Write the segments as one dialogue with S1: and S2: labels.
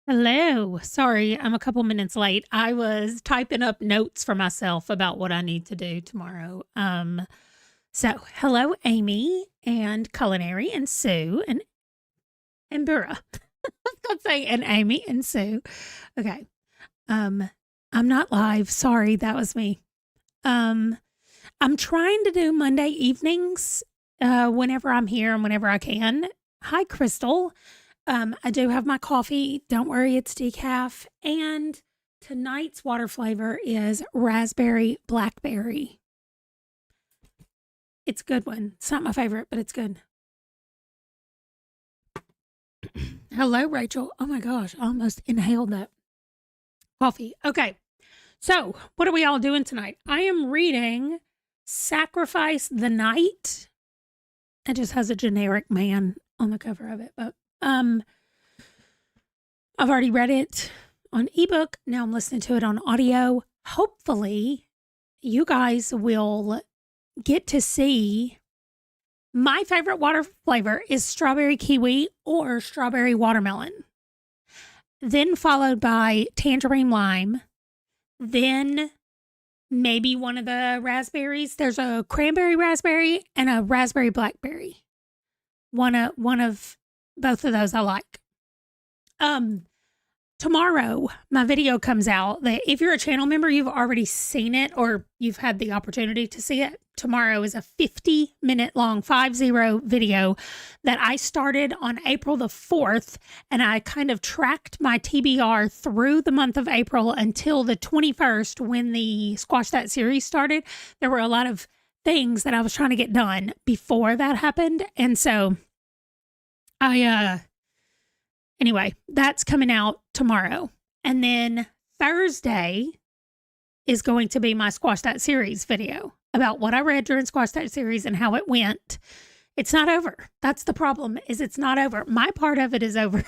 S1: Hello. Sorry, I'm a couple minutes late. I was typing up notes for myself about what I need to do tomorrow. So hello, Amy and Culinary and Sue and Bura. I was gonna say and Amy and Sue. Okay. Um, I'm not live. Sorry, that was me. Um, I'm trying to do Monday evenings, whenever I'm here and whenever I can. Hi, Crystal. I do have my coffee. Don't worry, it's decaf. And tonight's water flavor is raspberry blackberry. It's a good one. It's not my favorite, but it's good. Hello, Rachel. Oh my gosh, I almost inhaled that coffee. Okay, so what are we all doing tonight? I am reading Sacrifice the Night. It just has a generic man on the cover of it, but I've already read it on ebook. Now I'm listening to it on audio. Hopefully, you guys will get to see my favorite water flavor is strawberry kiwi or strawberry watermelon. Then followed by tangerine lime. Then maybe one of the raspberries. There's a cranberry raspberry and a raspberry blackberry. One of both of those I like. Tomorrow my video comes out that if you're a channel member, you've already seen it or you've had the opportunity to see it. Tomorrow is a 50-minute long 50 video that I started on April the 4th, and I kind of tracked my TBR through the month of April until the 21st when the Squash That series started. There were a lot of things that I was trying to get done before that happened, and so anyway, that's coming out tomorrow. And then Thursday is going to be my Squash That series video about what I read during Squash That series and how it went. It's not over. That's the problem, is it's not over. My part of it is over.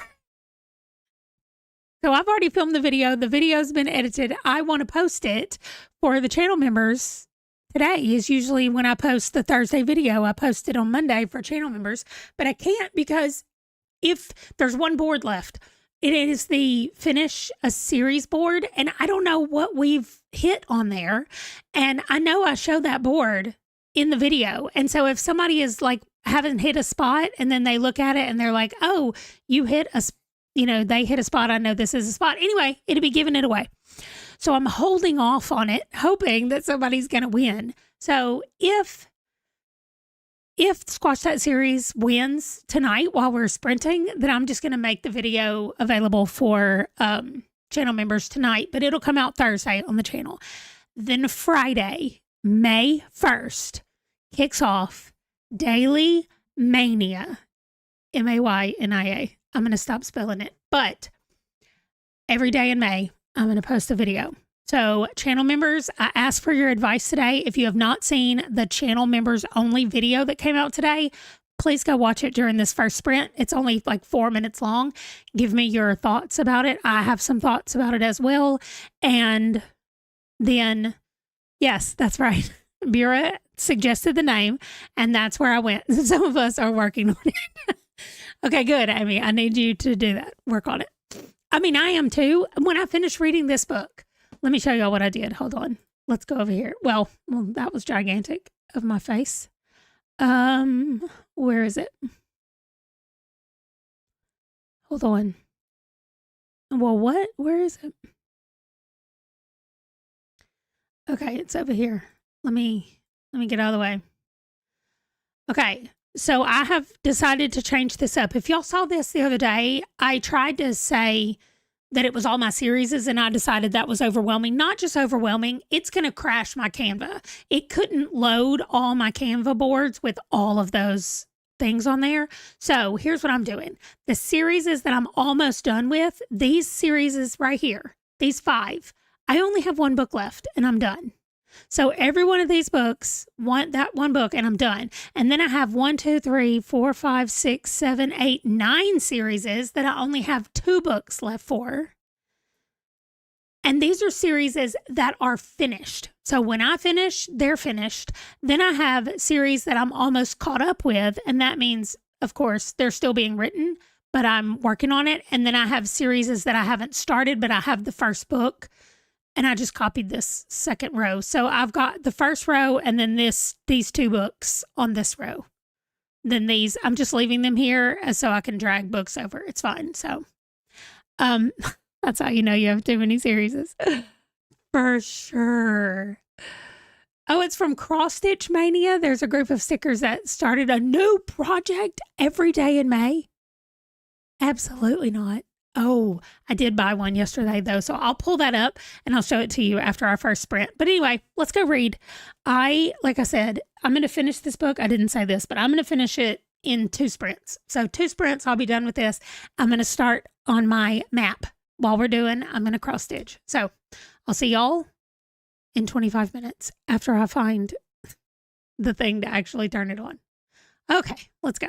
S1: So I've already filmed the video. The video's been edited. I want to post it for the channel members. Today is usually when I post the Thursday video. I post it on Monday for channel members, but I can't because if there's one board left, it is the finish a series board, and I don't know what we've hit on there. And I know I show that board in the video. And so if somebody is like haven't hit a spot and then they look at it and they're like, oh, you hit a, they hit a spot. I know this is a spot. Anyway, it'll be giving it away. So I'm holding off on it, hoping that somebody's going to win. So if Squash That series wins tonight while we're sprinting, then I'm just going to make the video available for channel members tonight, but it'll come out Thursday on the channel. Then Friday, May 1st, kicks off Daily Mania, Maynia. I'm going to stop spelling it, but every day in May, I'm going to post a video. So channel members, I ask for your advice today. If you have not seen the channel members only video that came out today, please go watch it during this first sprint. It's only like 4 minutes long. Give me your thoughts about it. I have some thoughts about it as well. And then, yes, that's right. Bura suggested the name, and that's where I went. Some of us are working on it. Okay, good, Amy. I need you to do that. Work on it. I mean, I am too. When I finish reading this book, let me show y'all what I did. Hold on. Let's go over here. Well, that was gigantic of my face. Where is it? Hold on. Well, what? Where is it? Okay, it's over here. Let me get out of the way. Okay, so I have decided to change this up. If y'all saw this the other day, I tried to say that it was all my series, and I decided that was overwhelming. Not just overwhelming, it's going to crash my Canva. It couldn't load all my Canva boards with all of those things on there. So here's what I'm doing. The series that I'm almost done with, these series right here, these 5, I only have one book left and I'm done. So every one of these books, that one book, and I'm done. And then I have 1, 2, 3, 4, 5, 6, 7, 8, 9 series that I only have 2 books left for. And these are series that are finished. So when I finish, they're finished. Then I have series that I'm almost caught up with. And that means, of course, they're still being written, but I'm working on it. And then I have series that I haven't started, but I have the first book, and I just copied this second row. So I've got the first row and then these 2 books on this row. Then these, I'm just leaving them here so I can drag books over. It's fine. So that's how you know you have too many series. For sure. Oh, it's from Cross Stitch Mania. There's a group of stickers that started a new project every day in May. Absolutely not. Oh, I did buy one yesterday though, so I'll pull that up and I'll show it to you after our first sprint. But anyway, let's go read. Like I said, I'm going to finish this book. I didn't say this, but I'm going to finish it in 2 sprints. So 2 sprints, I'll be done with this. I'm going to start on my map while we're doing, I'm going to cross stitch. So I'll see y'all in 25 minutes after I find the thing to actually turn it on. Okay, let's go.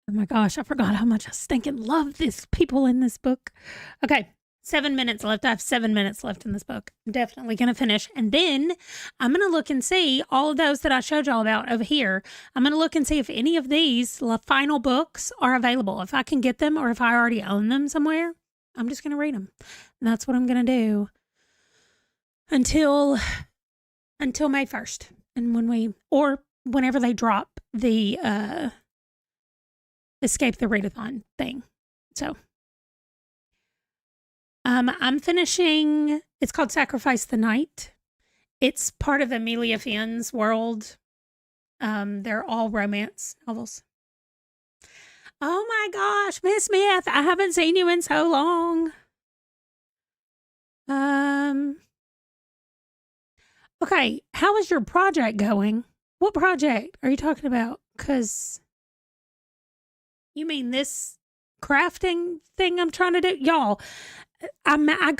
S1: Oh my gosh, I forgot how much I stinking love these people in this book. Okay, 7 minutes left. I have 7 minutes left in this book. I'm definitely going to finish. And then I'm going to look and see all of those that I showed y'all about over here. I'm going to look and see if any of these final books are available. If I can get them or if I already own them somewhere, I'm just going to read them. And that's what I'm going to do until May 1st. And whenever they drop the Escape the Readathon thing. So I'm finishing, it's called Sacrifice the Night. It's part of Amelia Finn's world. They're all romance novels. Oh my gosh, Miss Smith, I haven't seen you in so long. Okay, how is your project going? What project are you talking about? Because you mean this crafting thing I'm trying to do? Y'all, I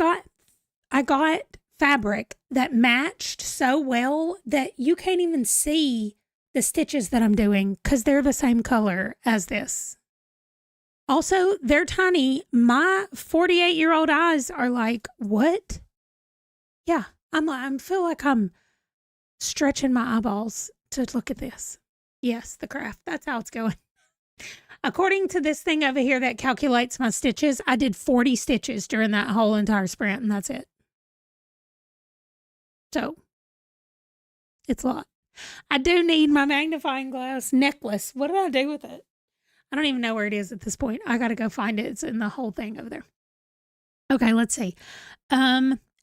S1: got fabric that matched so well that you can't even see the stitches that I'm doing because they're the same color as this. Also, they're tiny. My 48-year-old eyes are like, what? Yeah, I feel like I'm stretching my eyeballs to look at this. Yes, the craft. That's how it's going. According to this thing over here that calculates my stitches, I did 40 stitches during that whole entire sprint, and that's it. So, it's a lot. I do need my magnifying glass necklace. What did I do with it? I don't even know where it is at this point. I got to go find it. It's in the whole thing over there. Okay, let's see.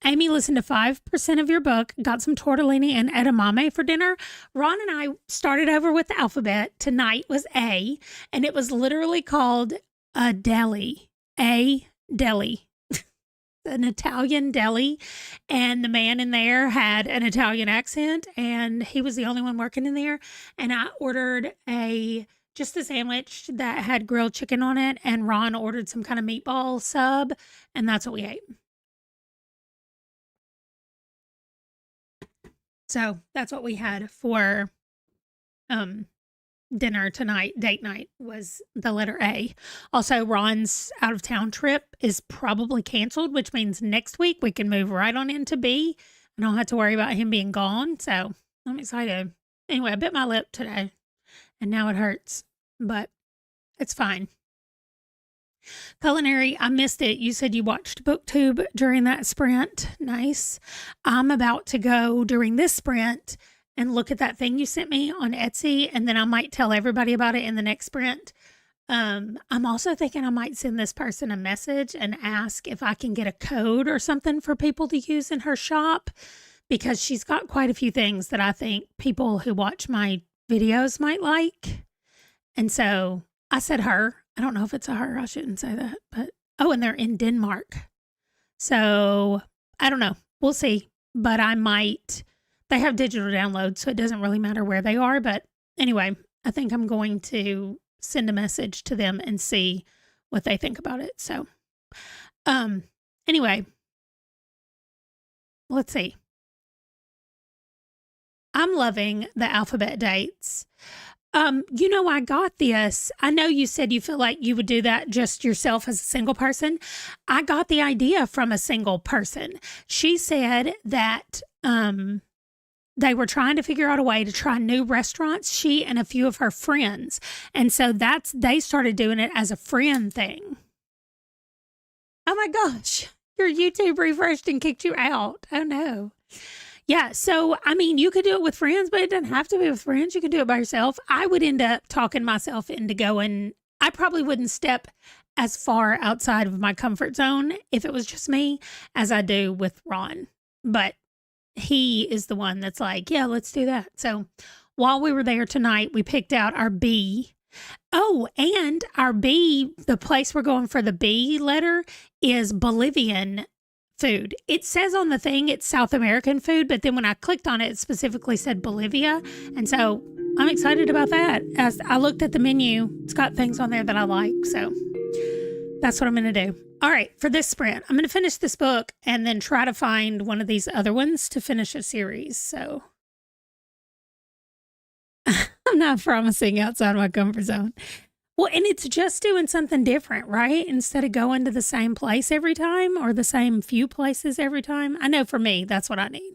S1: Amy listened to 5% of your book, got some tortellini and edamame for dinner. Ron and I started over with the alphabet. Tonight was A, and it was literally called a deli. A deli. An Italian deli, and the man in there had an Italian accent, and he was the only one working in there. And I ordered just a sandwich that had grilled chicken on it, and Ron ordered some kind of meatball sub, and that's what we ate. So that's what we had for dinner tonight. Date night was the letter A. Also, Ron's out of town trip is probably canceled, which means next week we can move right on into B. I don't have to worry about him being gone. So I'm excited. Anyway, I bit my lip today and now it hurts, but it's fine. Culinary, I missed it. You said you watched BookTube during that sprint. Nice. I'm about to go during this sprint and look at that thing you sent me on Etsy, and then I might tell everybody about it in the next sprint. I'm also thinking I might send this person a message and ask if I can get a code or something for people to use in her shop, because she's got quite a few things that I think people who watch my videos might like. And so I said her. I don't know if it's a her. I shouldn't say that. But and they're in Denmark. So I don't know. We'll see. But I might. They have digital downloads, so it doesn't really matter where they are. But anyway, I think I'm going to send a message to them and see what they think about it. So anyway, let's see. I'm loving the alphabet dates. I got this. I know you said you feel like you would do that just yourself as a single person. I got the idea from a single person. She said that they were trying to figure out a way to try new restaurants, she and a few of her friends. And so they started doing it as a friend thing. Oh my gosh, your YouTube refreshed and kicked you out. Oh no. Yeah, so, I mean, you could do it with friends, but it doesn't have to be with friends. You can do it by yourself. I would end up talking myself into going. I probably wouldn't step as far outside of my comfort zone if it was just me as I do with Ron. But he is the one that's like, yeah, let's do that. So while we were there tonight, we picked out our B. Oh, and our B, the place we're going for the B letter is Bolivian food. It says on the thing it's South American food, but then when I clicked on it, it specifically said Bolivia. And so I'm excited about that. As I looked at the menu, it's got things on there that I like. So that's what I'm going to do. All right, for this sprint, I'm going to finish this book and then try to find one of these other ones to finish a series. So I'm not promising outside my comfort zone. Well, and it's just doing something different, right? Instead of going to the same place every time or the same few places every time. I know for me, that's what I need.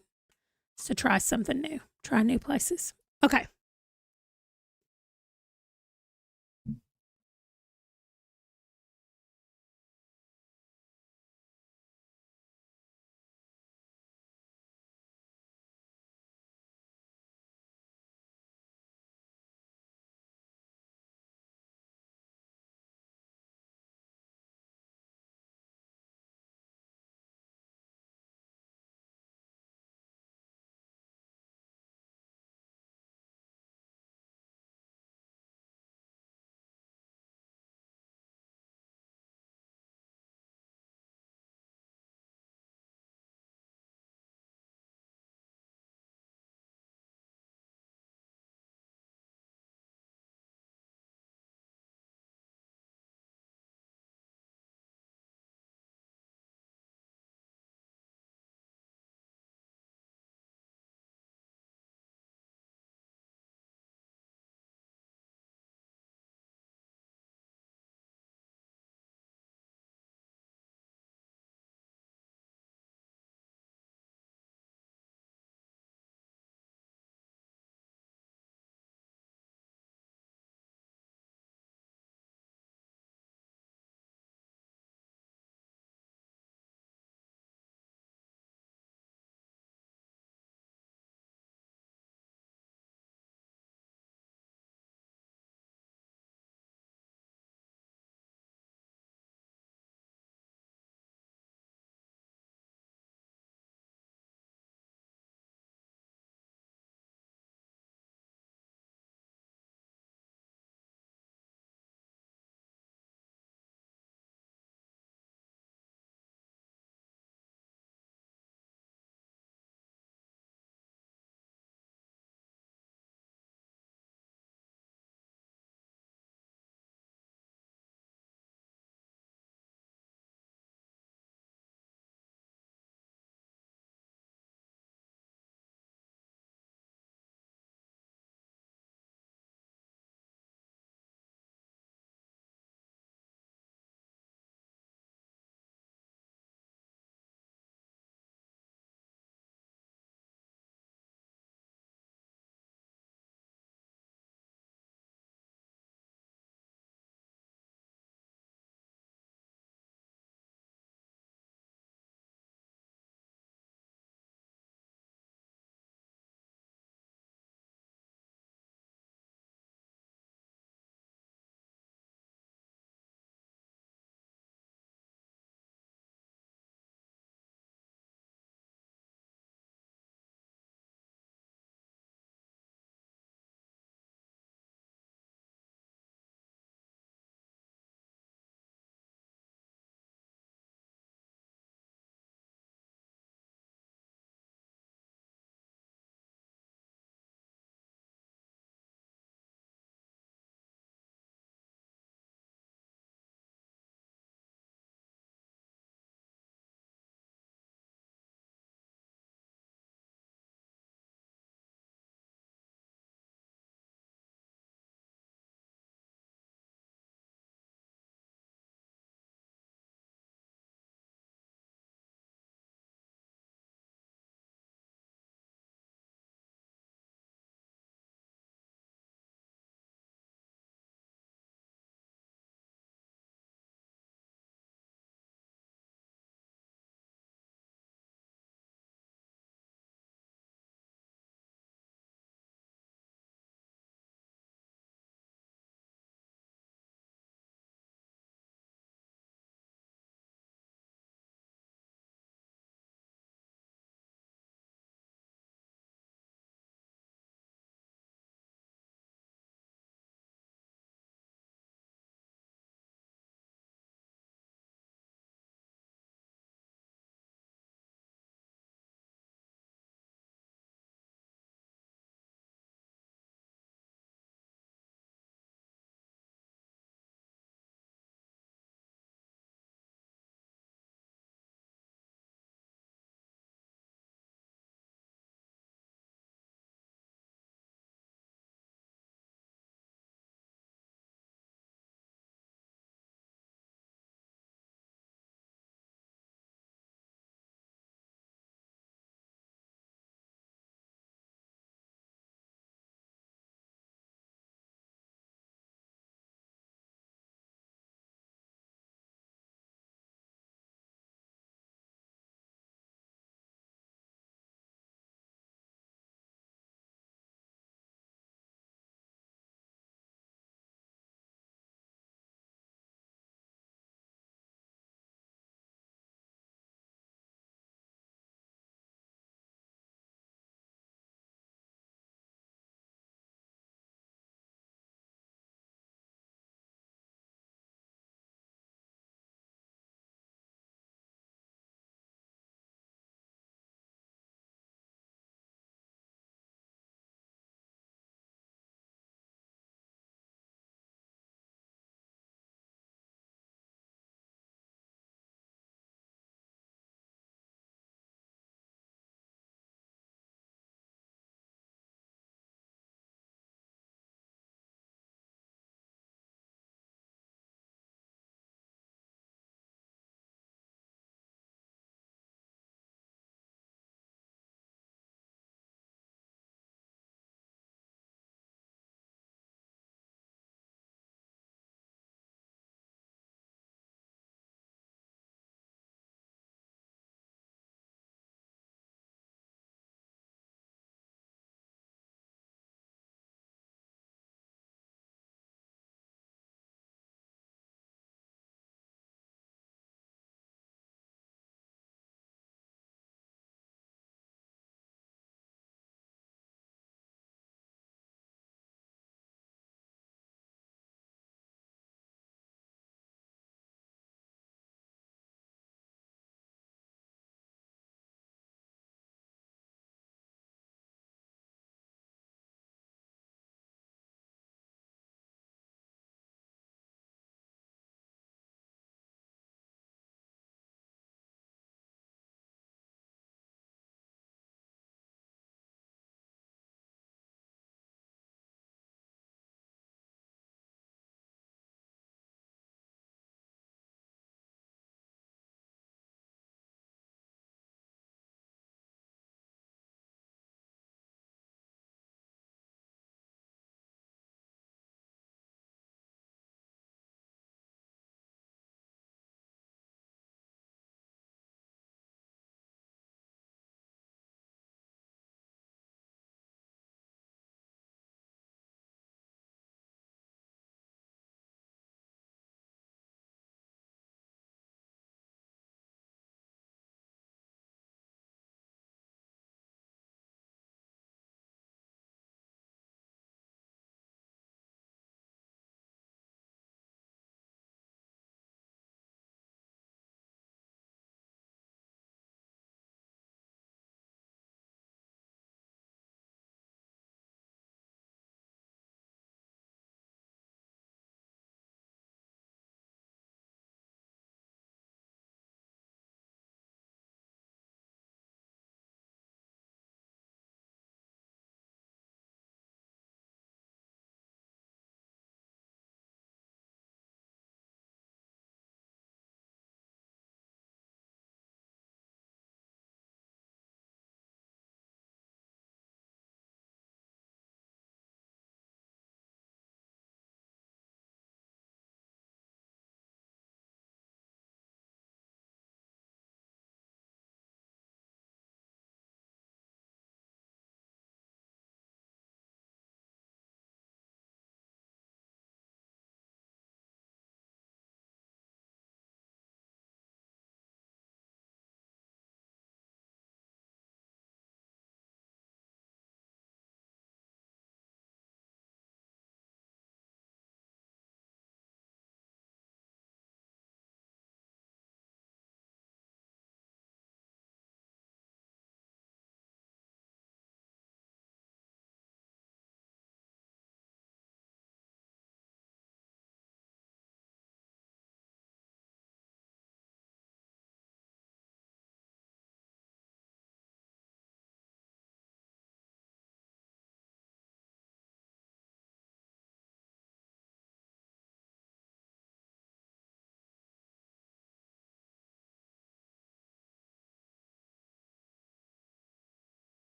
S1: Is to try something new, try new places. Okay.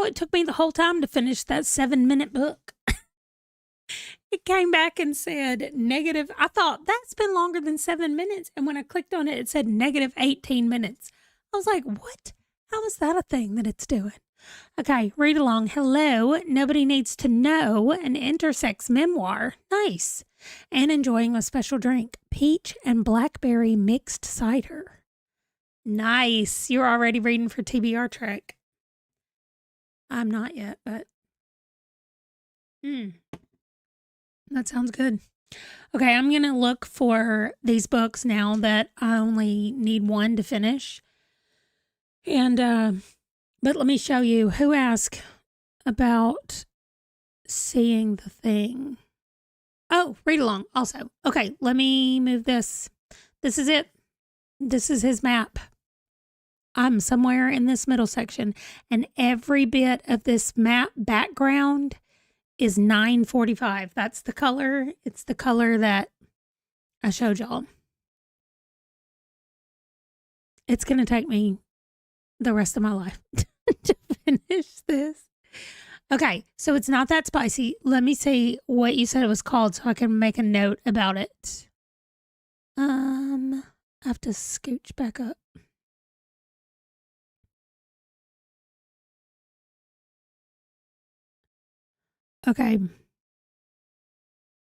S1: it took me the whole time to finish that 7-minute book. It came back and said negative. I thought that's been longer than 7 minutes. And when I clicked on it, it said negative 18 minutes. I was like, what? How is that a thing that it's doing? Okay, read along. Hello, Nobody Needs to Know, an intersex memoir. Nice. And enjoying a special drink, peach and blackberry mixed cider. Nice. You're already reading for TBR Trek. I'm not yet, but that sounds good. Okay, I'm going to look for these books now that I only need one to finish. And, but let me show you who asked about seeing the thing. Oh, read along also. Okay, let me move this. This is it. This is his map. I'm somewhere in this middle section, and every bit of this map background is 945. That's the color. It's the color that I showed y'all. It's going to take me the rest of my life to finish this. Okay, so it's not that spicy. Let me see what you said it was called so I can make a note about it. I have to scooch back up. Okay.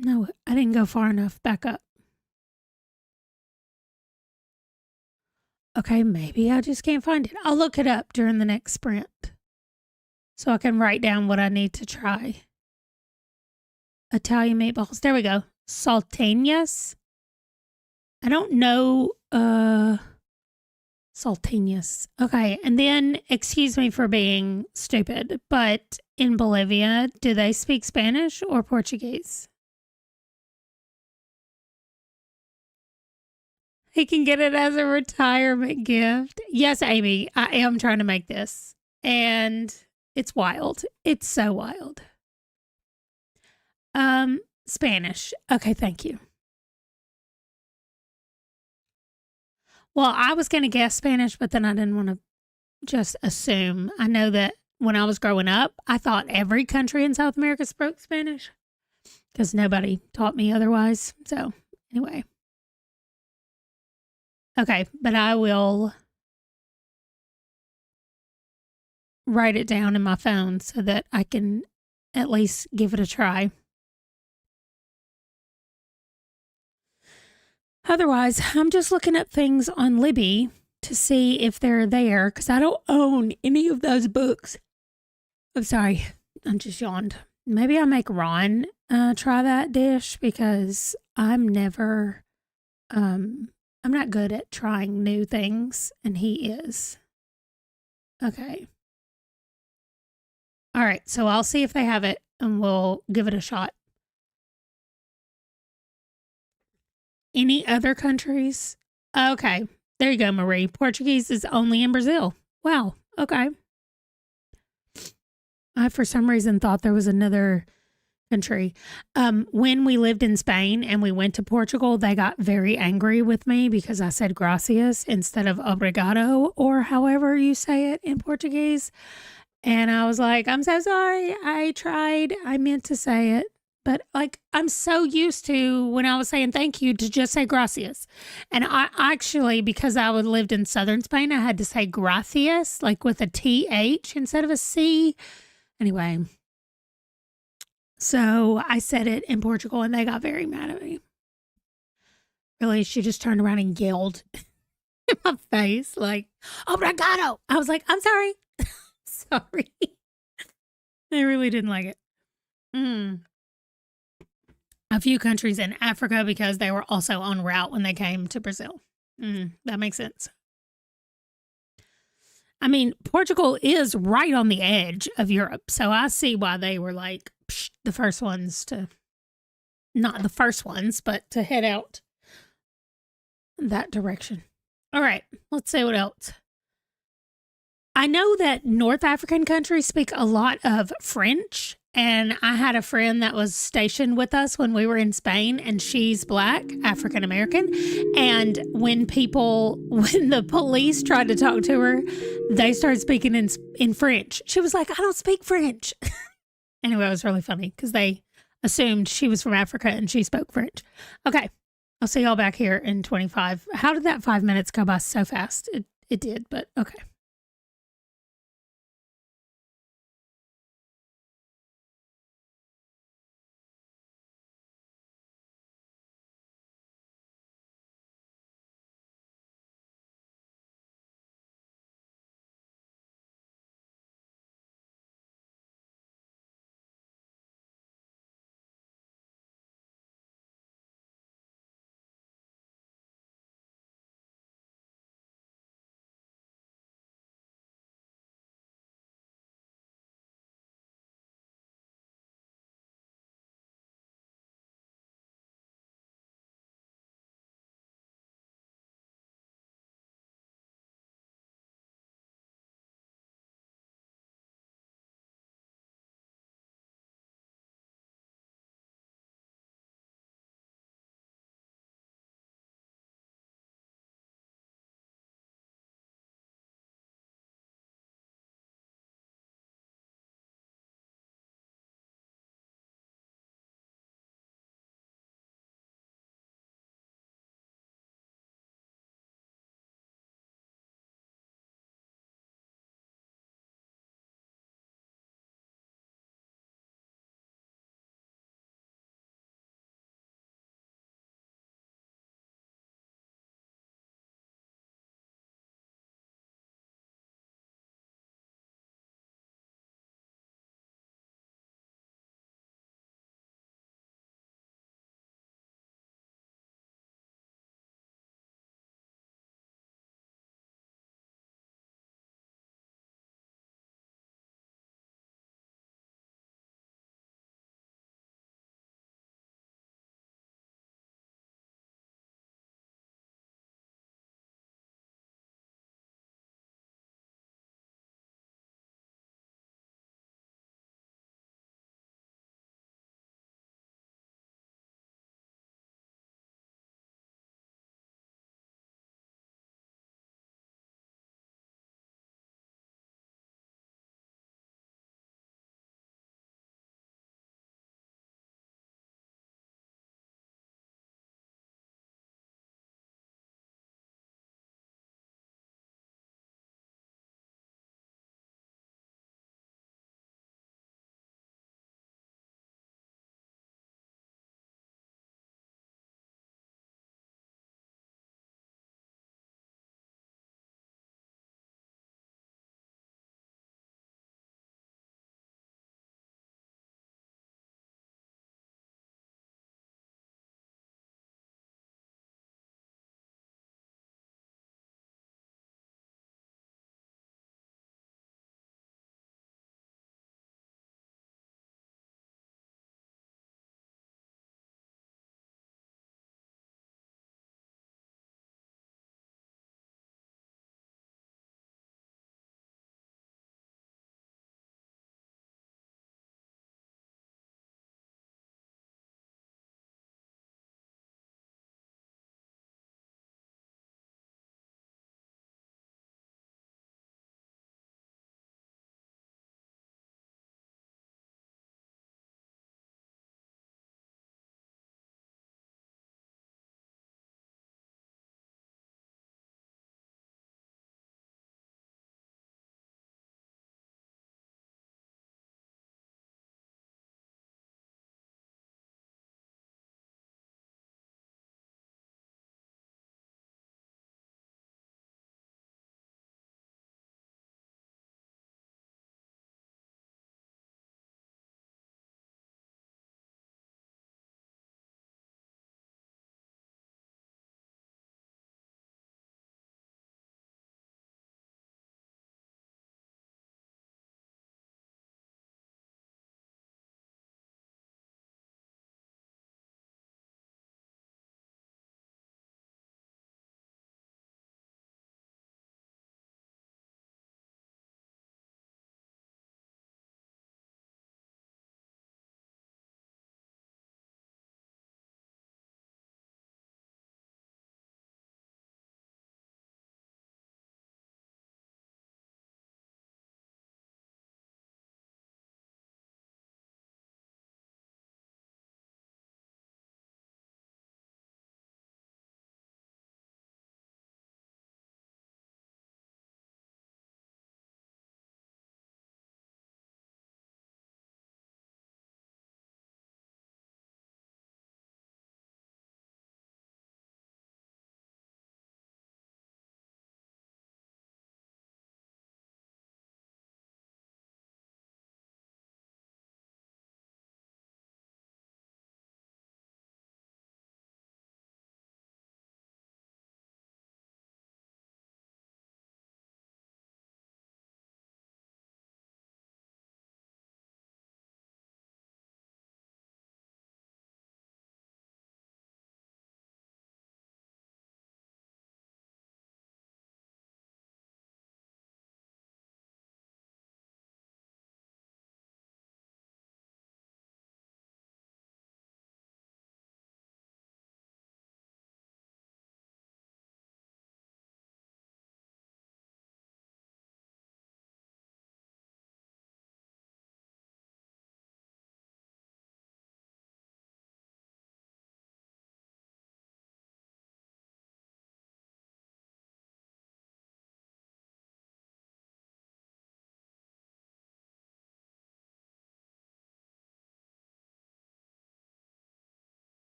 S1: No, I didn't go far enough. Back up. Okay, maybe I just can't find it. I'll look it up during the next sprint so I can write down what I need to try. Italian meatballs. There we go. Salteñas. I don't know. Salteñas. Okay, and then excuse me for being stupid, but in Bolivia, do they speak Spanish or Portuguese? He can get it as a retirement gift. Yes, Amy, I am trying to make this. And it's wild. It's so wild. Spanish. Okay, thank you. Well, I was going to guess Spanish, but then I didn't want to just assume. I know that when I was growing up, I thought every country in South America spoke Spanish because nobody taught me otherwise. So, anyway. Okay, but I will write it down in my phone so that I can at least give it a try. Otherwise, I'm just looking up things on Libby to see if they're there because I don't own any of those books. I'm sorry, I just yawned. Maybe I'll make Ron try that dish because I'm not good at trying new things, and he is. Okay. All right, so I'll see if they have it, and we'll give it a shot. Any other countries? Okay, there you go, Marie. Portuguese is only in Brazil. Wow, okay. I, for some reason, thought there was another country. When we lived in Spain and we went to Portugal, they got very angry with me because I said gracias instead of obrigado, or however you say it in Portuguese. And I was like, I'm so sorry. I tried. I meant to say it. But like, I'm so used to when I was saying thank you to just say gracias. And I actually, because I lived in southern Spain, I had to say gracias, like with a TH instead of a C. Anyway. So I said it in Portugal and they got very mad at me. Really, she just turned around and yelled in my face like, obrigado. I was like, I'm sorry. Sorry. They really didn't like it. A few countries in Africa because they were also en route when they came to Brazil. That makes sense. I mean, Portugal is right on the edge of Europe. So I see why they were like the first ones to, not the first ones, but to head out that direction. All right, let's see what else. I know that North African countries speak a lot of French, And I had a friend that was stationed with us when we were in Spain, and she's Black, African American. And when the police tried to talk to her, they started speaking in French. She was like, I don't speak French. Anyway, it was really funny because they assumed she was from Africa and she spoke French. Okay. I'll see y'all back here in 25. How did that 5 minutes go by so fast? It did, but okay.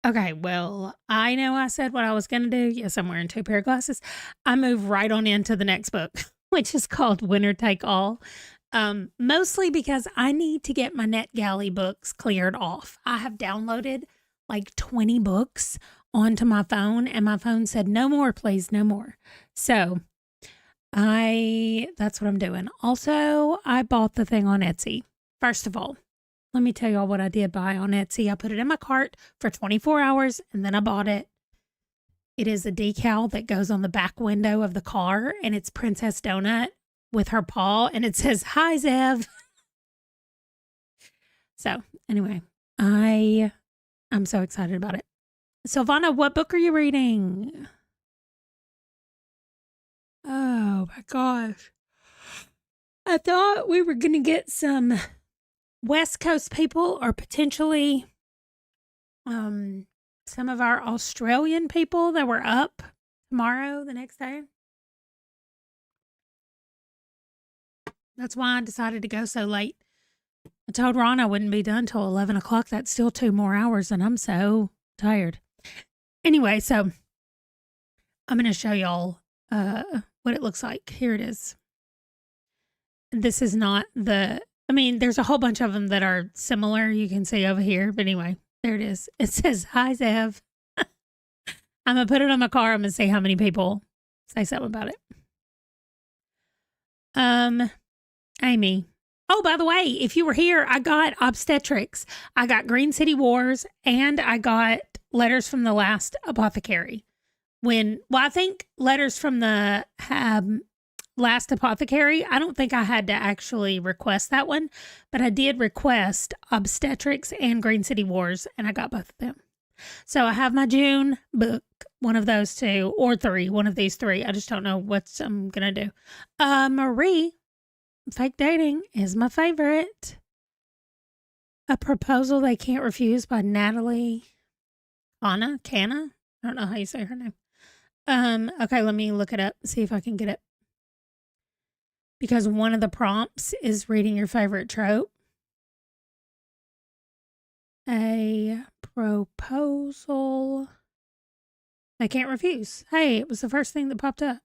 S1: Okay, well, I know I said what I was going to do. Yes, I'm wearing 2 pair of glasses. I move right on into the next book, which is called Winner Take All. Mostly because I need to get my NetGalley books cleared off. I have downloaded like 20 books onto my phone, and my phone said, no more, please, no more. So that's what I'm doing. Also, I bought the thing on Etsy. First of all, let me tell y'all what I did buy on Etsy. I put it in my cart for 24 hours and then I bought it. It is a decal that goes on the back window of the car, and it's Princess Donut with her paw, and it says, "Hi, Zev." So anyway, I'm so excited about it. Silvana, what book are you reading? Oh my gosh. I thought we were going to get some West Coast people, or potentially some of our Australian people that were up tomorrow, the next day. That's why I decided to go so late. I told Ron I wouldn't be done till 11 o'clock. That's still 2 more hours, and I'm so tired. Anyway, so I'm going to show y'all what it looks like. Here it is. This is not there's a whole bunch of them that are similar. You can see over here. But anyway, there it is. It says, "Hi, Zev." I'm going to put it on my car. I'm going to see how many people say something about it. Amy. Oh, by the way, if you were here, I got obstetrics. I got Green City Wars, and I got Letters from the Last Apothecary. I think Letters from the Last Apothecary, I don't think I had to actually request that one, but I did request obstetrics and Green City Wars, and I got both of them. So I have my June book, one of those 2, or 3, one of these 3. I just don't know what I'm going to do. Marie, Fake Dating is my favorite. A Proposal They Can't Refuse by Natalie Canna. I don't know how you say her name. Okay, let me look it up, see if I can get it. Because one of the prompts is reading your favorite trope. A proposal they can't refuse. Hey, it was the first thing that popped up.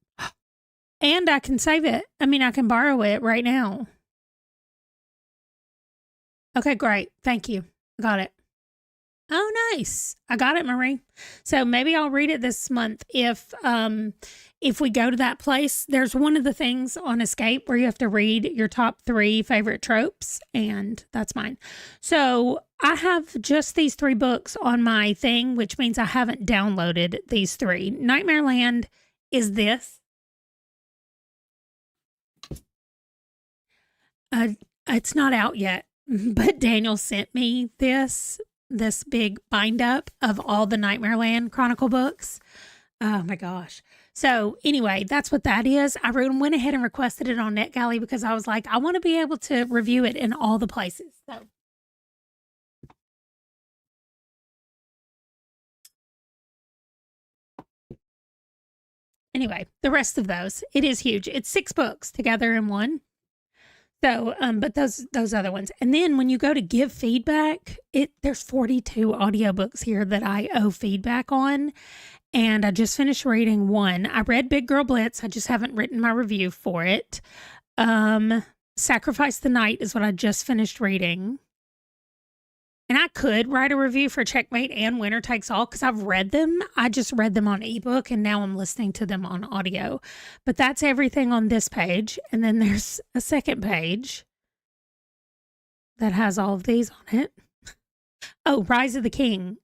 S1: And I can save it. I can borrow it right now. Okay, great. Thank you. Got it. Oh, nice. I got it, Marie. So maybe I'll read it this month if we go to that place. There's one of the things on Escape where you have to read your top 3 favorite tropes, and that's mine. So I have just these 3 books on my thing, which means I haven't downloaded these 3. Nightmare Land is this. It's not out yet, but Daniel sent me this big bind up of all the Nightmare Land Chronicle books. Oh my gosh. So anyway, that's what that is. I went ahead and requested it on NetGalley because I was like, I want to be able to review it in all the places. So anyway, the rest of those, it is huge. It's 6 books together in one. So, but those other ones. And then when you go to give feedback, there's 42 audiobooks here that I owe feedback on. And I just finished reading one. I read Big Girl Blitz. I just haven't written my review for it. Sacrifice the Night is what I just finished reading. And I could write a review for Checkmate and Winner Takes All because I've read them. I just read them on ebook, and now I'm listening to them on audio. But that's everything on this page. And then there's a second page that has all of these on it. Oh, Rise of the King.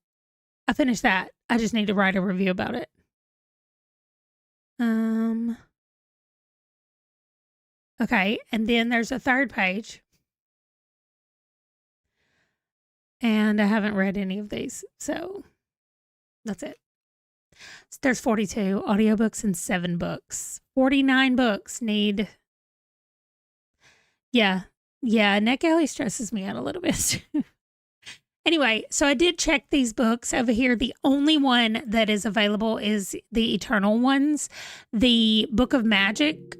S1: I finished that. I just need to write a review about it. Okay, and then there's a third page. And I haven't read any of these, so that's it. So there's 42 audiobooks and 7 books. 49 books need... Yeah, NetGalley stresses me out a little bit. Anyway, so I did check these books over here. The only one that is available is the Eternal ones. The Book of Magic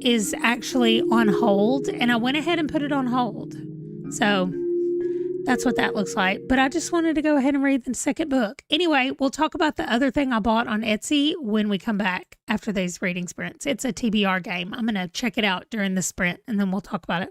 S1: is actually on hold, and I went ahead and put it on hold. So That's what that looks like. But I just wanted to go ahead and read the second book. Anyway, we'll talk about the other thing I bought on Etsy when we come back after these reading sprints. It's a TBR game. I'm going to check it out during the sprint and then we'll talk about it.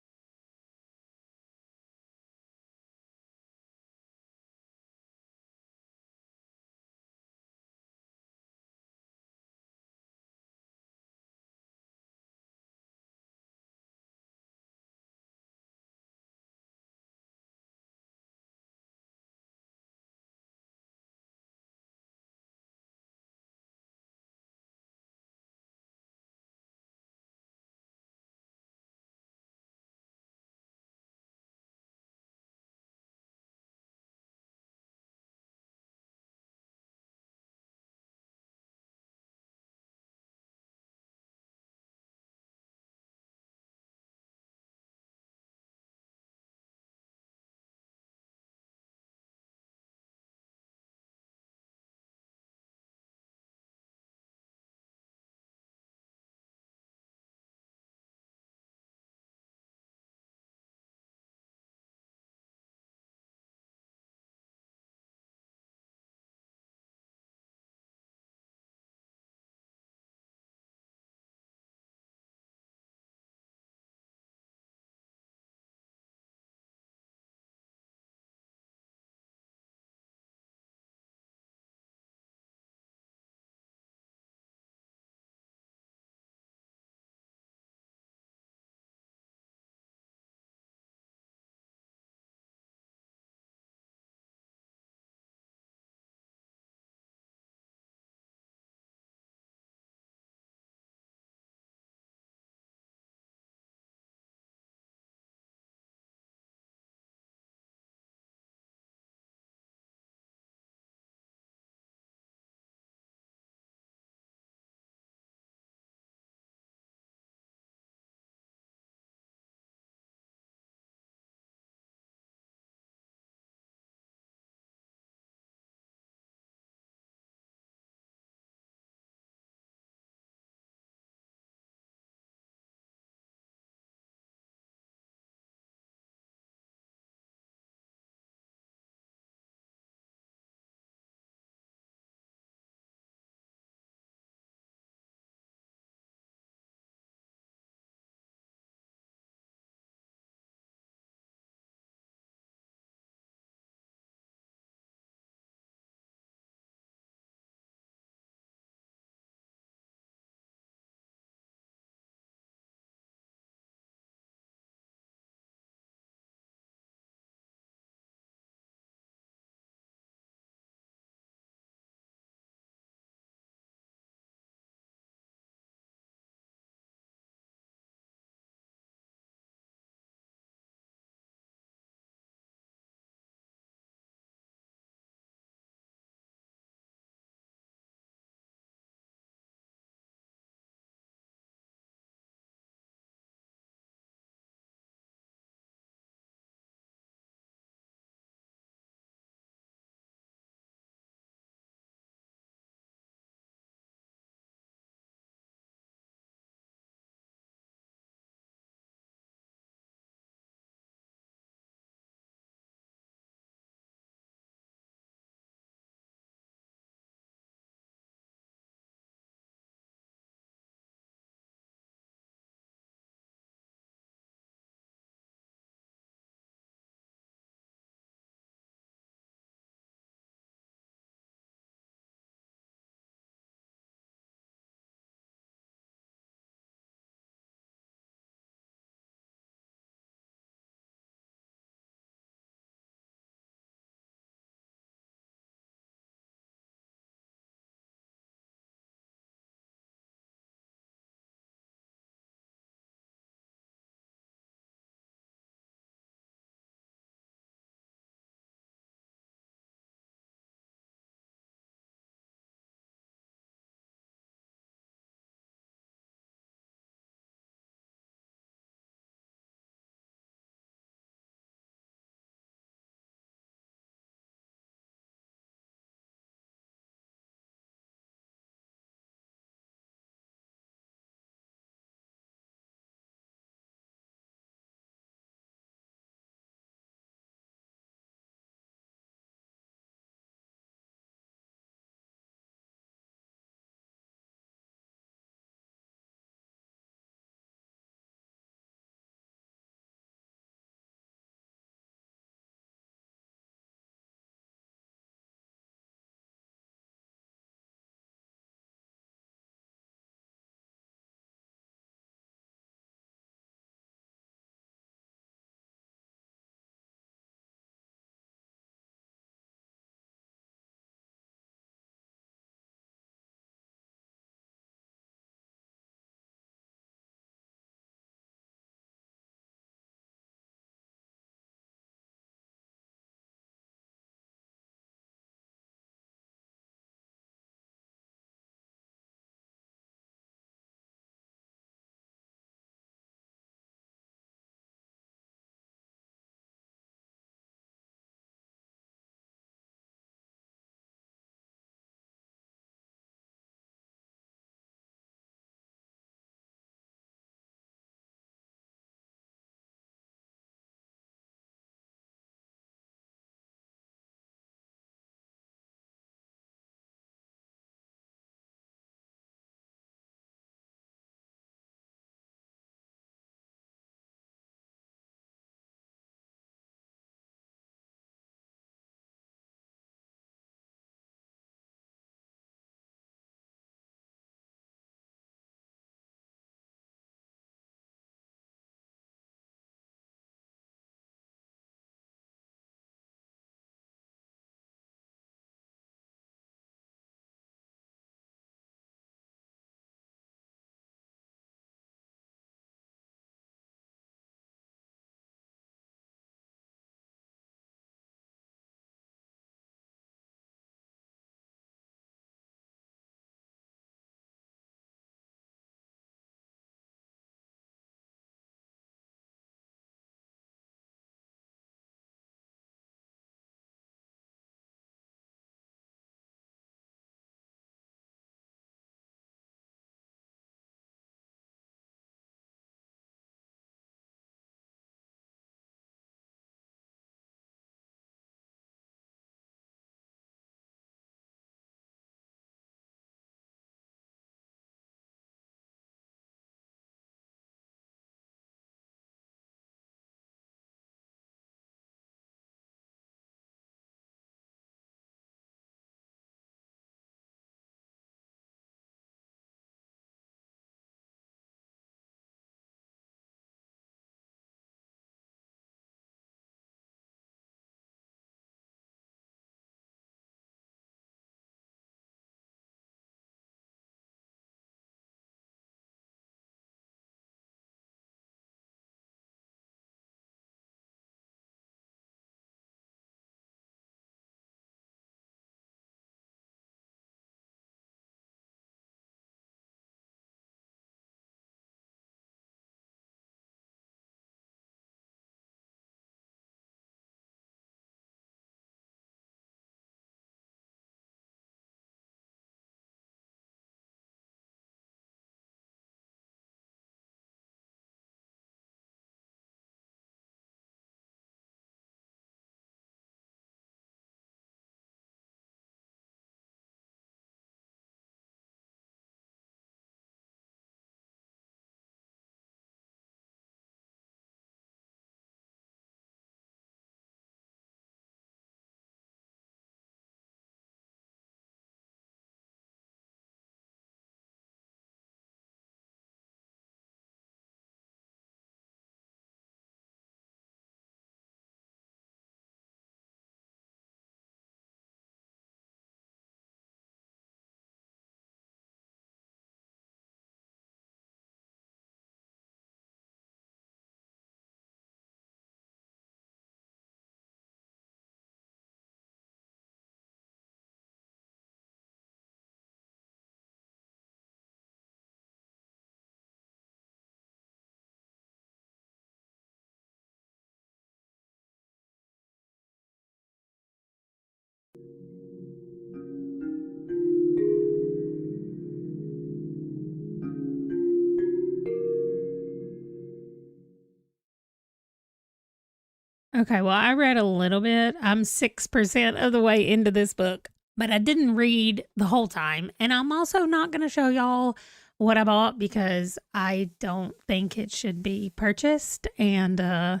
S1: Okay, well, I read a little bit. I'm 6% of the way into this book, but I didn't read the whole time. And I'm also not going to show y'all what I bought because I don't think it should be purchased. And I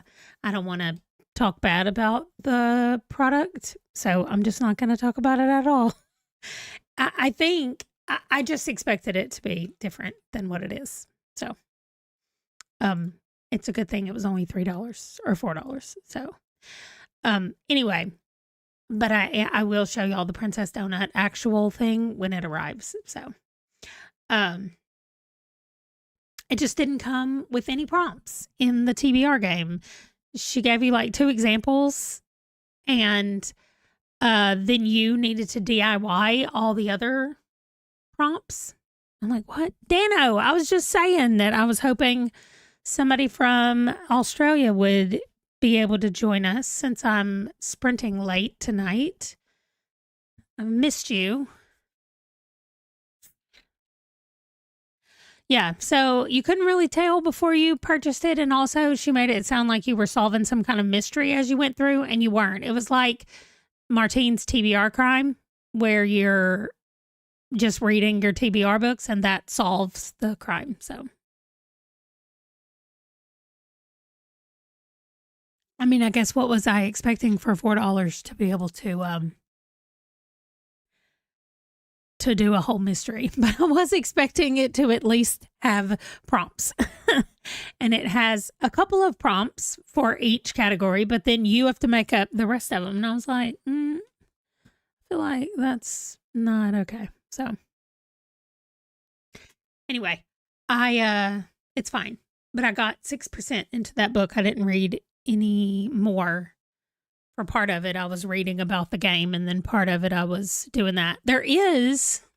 S1: don't want to talk bad about the product. So I'm just not going to talk about it at all. I think I just expected it to be different than what it is. So, it's a good thing it was only $3 or $4. So, anyway, but I will show y'all the Princess Donut actual thing when it arrives. So, it just didn't come with any prompts in the TBR game. She gave you like 2 examples, and then you needed to DIY all the other prompts. I'm like, what? Dano, I was just saying that I was hoping somebody from Australia would be able to join us since I'm sprinting late tonight. I missed you. Yeah, so you couldn't really tell before you purchased it, and also she made it sound like you were solving some kind of mystery as you went through, and you weren't. It was like Martine's TBR crime, where you're just reading your TBR books and that solves the crime. So, I mean, I guess what was I expecting for $4 to be able to do a whole mystery, but I was expecting it to at least have prompts. And it has a couple of prompts for each category, but then you have to make up the rest of them. And I was like, I feel like that's not okay. So anyway, it's fine, but I got 6% into that book. I didn't read any more. For part of it, I was reading about the game, and then part of it, I was doing that. Let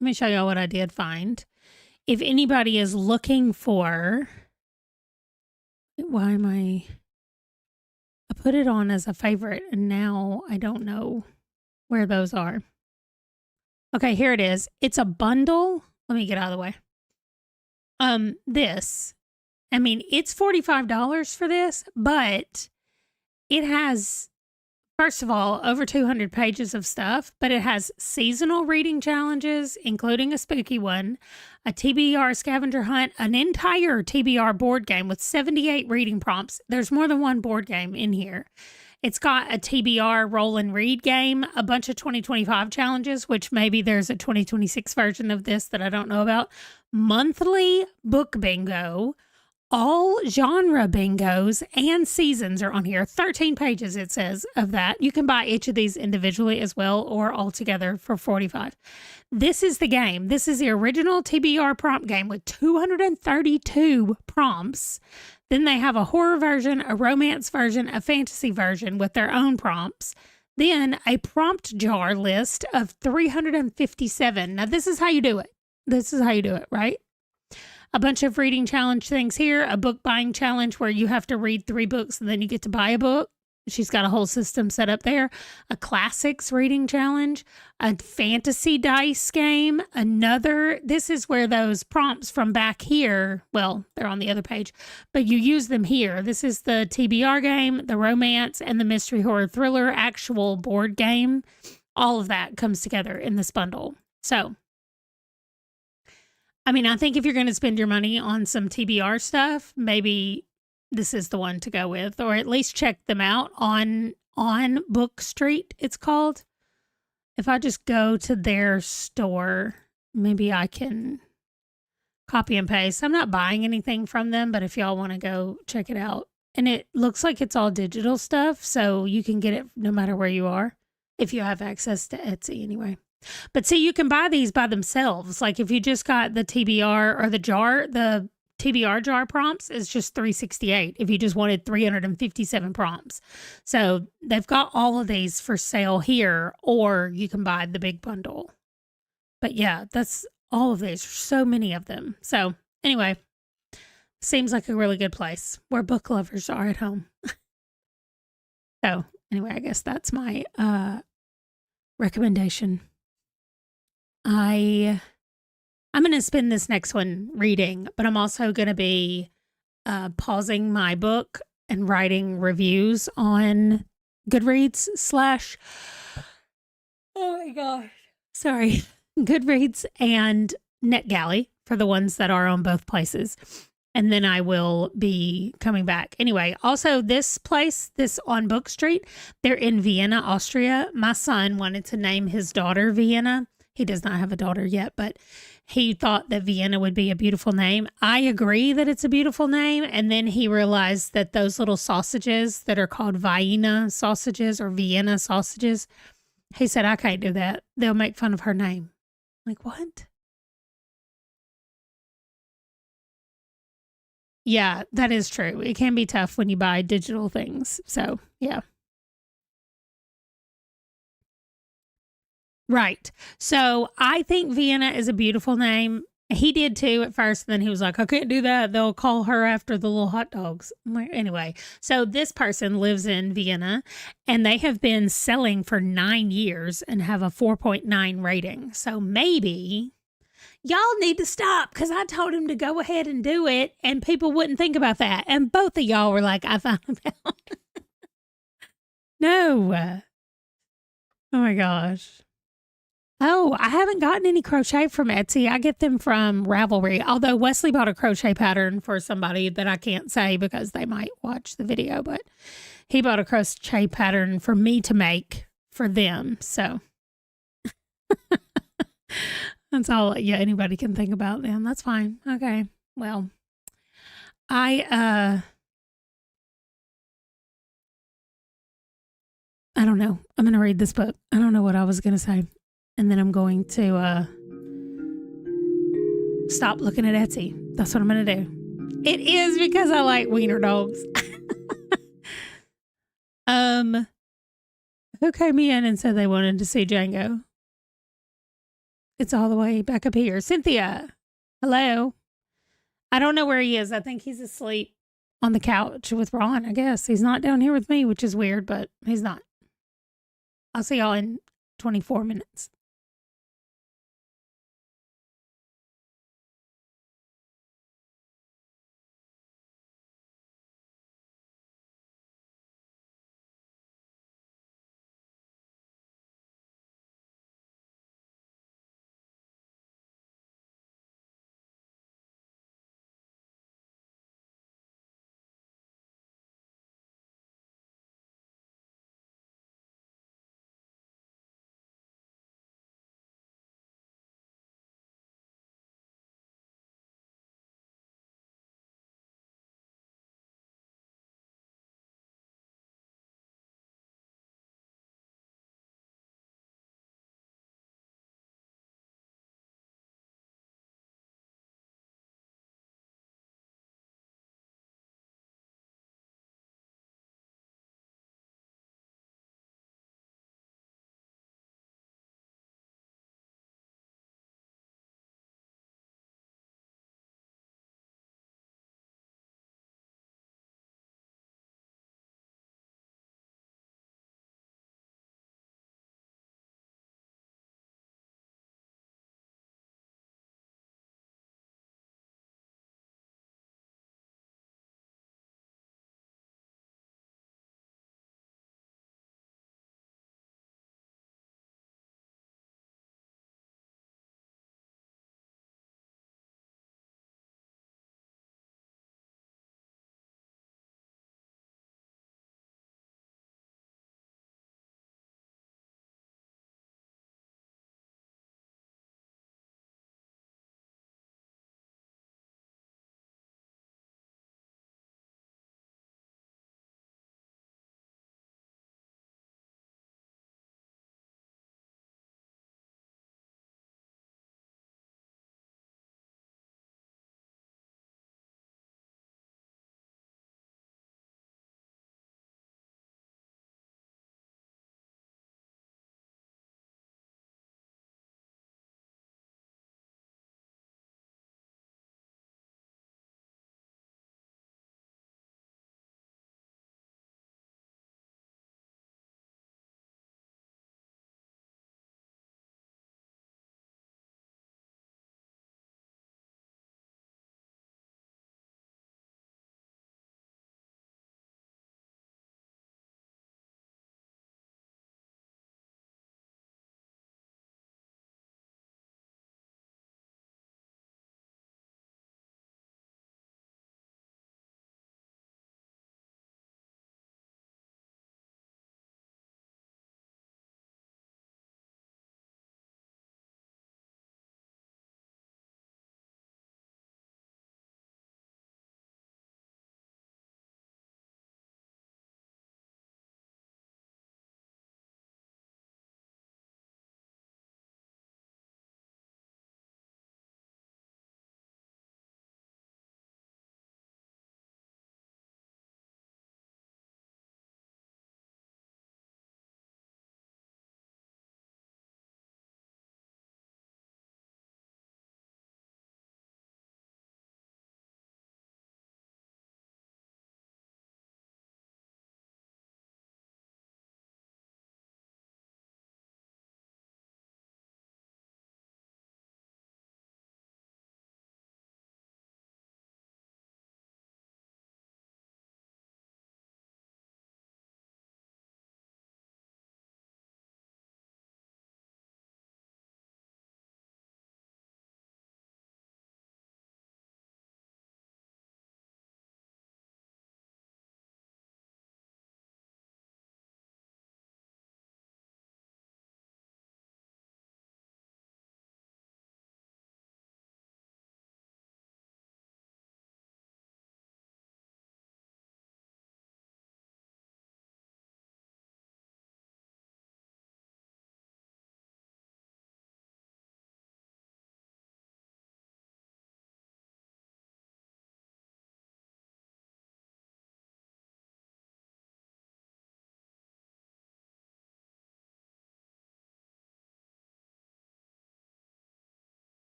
S1: me show y'all what I did find. If anybody is looking for, I put it on as a favorite, and now I don't know where those are. Okay, here it is. It's a bundle. Let me get out of the way. It's $45 for this, but it has, first of all, over 200 pages of stuff, but it has seasonal reading challenges, including a spooky one, a TBR scavenger hunt, an entire TBR board game with 78 reading prompts. There's more than one board game in here. It's got a TBR roll and read game, a bunch of 2025 challenges, which maybe there's a 2026 version of this that I don't know about, monthly book bingo, all genre bingos, and seasons are on here. 13 pages, it says, of that. You can buy each of these individually as well or all together for $45. This is the game. This is the original TBR prompt game with 232 prompts. Then they have a horror version, a romance version, a fantasy version with their own prompts. Then a prompt jar list of 357. Now, this is how you do it. Right? A bunch of reading challenge things here, a book buying challenge where you have to read 3 books and then you get to buy a book. She's got a whole system set up there. A classics reading challenge, a fantasy dice game, this is where those prompts from back here, well, they're on the other page, but you use them here. This is the TBR game, the romance, and the mystery horror thriller actual board game. All of that comes together in this bundle. So, I think if you're going to spend your money on some TBR stuff, maybe this is the one to go with, or at least check them out on Book Street, it's called. If I just go to their store, maybe I can copy and paste. I'm not buying anything from them, but if y'all want to go check it out. And it looks like it's all digital stuff, so you can get it no matter where you are, if you have access to Etsy anyway. But see, you can buy these by themselves. Like if you just got the TBR or the TBR jar prompts is just $368 if you just wanted 357 prompts. So they've got all of these for sale here, or you can buy the big bundle. But yeah, that's all of these. So many of them. So anyway, seems like a really good place where book lovers are at home. So anyway, I guess that's my recommendation. I'm going to spend this next one reading, but I'm also going to be pausing my book and writing reviews on Goodreads slash, oh my gosh, sorry, Goodreads and NetGalley for the ones that are on both places. And then I will be coming back. Anyway, also this place, this on Book Street, they're in Vienna, Austria. My son wanted to name his daughter Vienna. He does not have a daughter yet, but he thought that Vienna would be a beautiful name. I agree that it's a beautiful name. And then he realized that those little sausages that are called Vienna sausages or Vienna sausages, he said, I can't do that. They'll make fun of her name. I'm like, what? Yeah, that is true. It can be tough when you buy digital things. So, yeah. Right. So, I think Vienna is a beautiful name. He did too at first. And then he was like, I can't do that. They'll call her after the little hot dogs. I'm like, anyway, so this person lives in Vienna and they have been selling for 9 years and have a 4.9 rating. So, maybe y'all need to stop because I told him to go ahead and do it and people wouldn't think about that. And both of y'all were like, I found out. No. Oh my gosh. Oh, I haven't gotten any crochet from Etsy. I get them from Ravelry. Although Wesley bought a crochet pattern for somebody that I can't say because they might watch the video, but he bought a crochet pattern for me to make for them. So that's all anybody can think about then. That's fine. Okay. Well, I don't know. I'm going to read this book. I don't know what I was going to say. And then I'm going to stop looking at Etsy. That's what I'm going to do. It is because I like wiener dogs. Who came in and said they wanted to see Django? It's all the way back up here. Cynthia, hello. I don't know where he is. I think he's asleep on the couch with Ron, I guess. He's not down here with me, which is weird, but he's not. I'll see y'all in 24 minutes.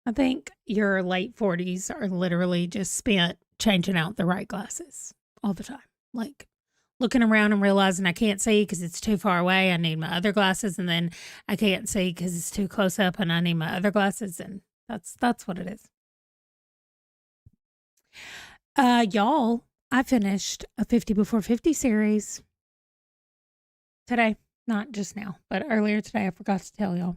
S1: I think your late 40s are literally just spent changing out the right glasses all the time. Like looking around and realizing I can't see because it's too far away. I need my other glasses. And then I can't see because it's too close up and I need my other glasses. And that's what it is. Y'all, I finished a 50 Before 50 series today. Not just now, but earlier today. I forgot to tell y'all.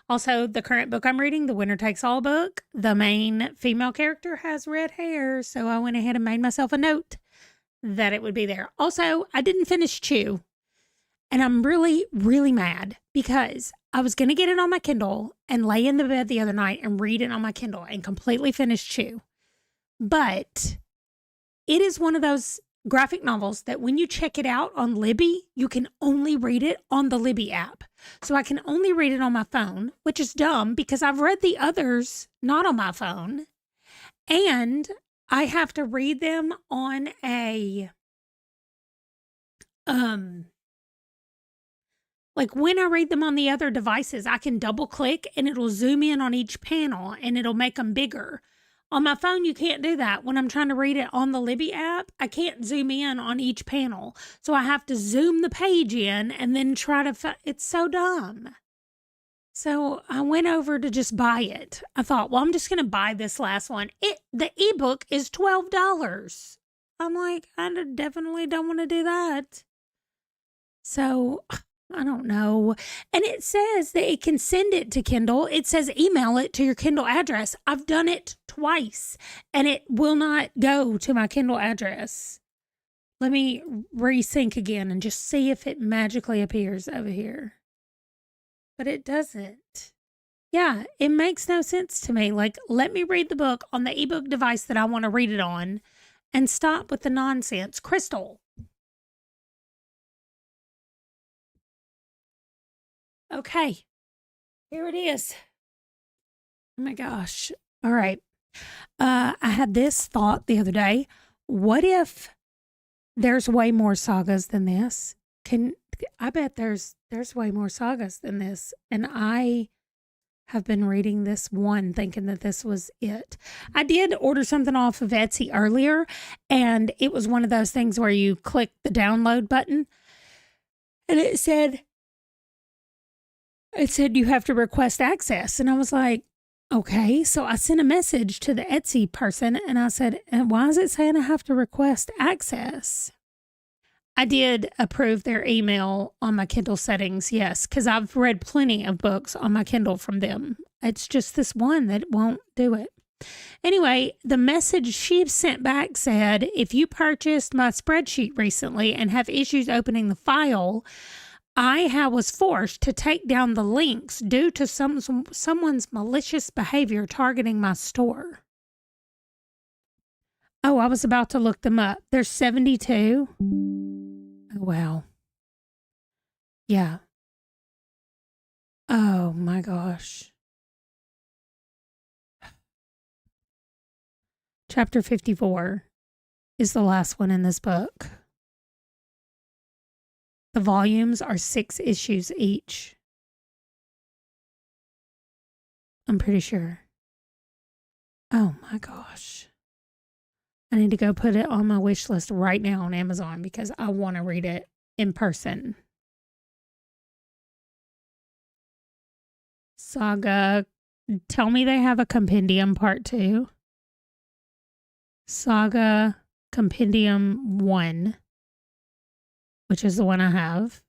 S1: Also, the current book I'm reading, the Winner Takes All book, the main female character has red hair. So I went ahead and made myself a note that it would be there. Also, I didn't finish Chew. And I'm really, really mad because I was going to get it on my Kindle and lay in the bed the other night and read it on my Kindle and completely finish Chew. But it is one of those graphic novels that when you check it out on Libby, you can only read it on the Libby app. So I can only read it on my phone, which is dumb because I've read the others not on my phone. And I have to read them on a, like when I read them on the other devices, I can double click and it'll zoom in on each panel and it'll make them bigger. On my phone, you can't do that. When I'm trying to read it on the Libby app, I can't zoom in on each panel. So I have to zoom the page in and then try to, it's so dumb. So I went over to just buy it. I thought, well, I'm just going to buy this last one. The ebook is $12. I'm like, I definitely don't want to do that. So I don't know. And it says that it can send it to Kindle. It says email it to your Kindle address. I've done it twice and it will not go to my Kindle address. Let me resync again and just see if it magically appears over here. But it doesn't. Yeah, it makes no sense to me. Like, let me read the book on the ebook device that I want to read it on and stop with the nonsense. Crystal. Okay, here it is. Oh my gosh. All right. I had this thought the other day. What if there's way more sagas than this? I bet there's way more sagas than this. And I have been reading this one thinking that this was it. I did order something off of Etsy earlier, and it was one of those things where you click the download button and it said you have to request access. And I was like, okay. So I sent a message to the Etsy person and I said, why is it saying I have to request access? I did approve their email on my Kindle settings, yes, because I've read plenty of books on my Kindle from them. It's just this one that won't do it. Anyway, the message she sent back said, if you purchased my spreadsheet recently and have issues opening the file, I was forced to take down the links due to someone's malicious behavior targeting my store. Oh, I was about to look them up. There's 72. Oh, wow. Yeah. Oh, my gosh. Chapter 54 is the last one in this book. The volumes are 6 issues each. I'm pretty sure. Oh, my gosh. I need to go put it on my wish list right now on Amazon because I want to read it in person. Saga. Tell me they have a compendium part 2. Saga Compendium 1, which is the one I have.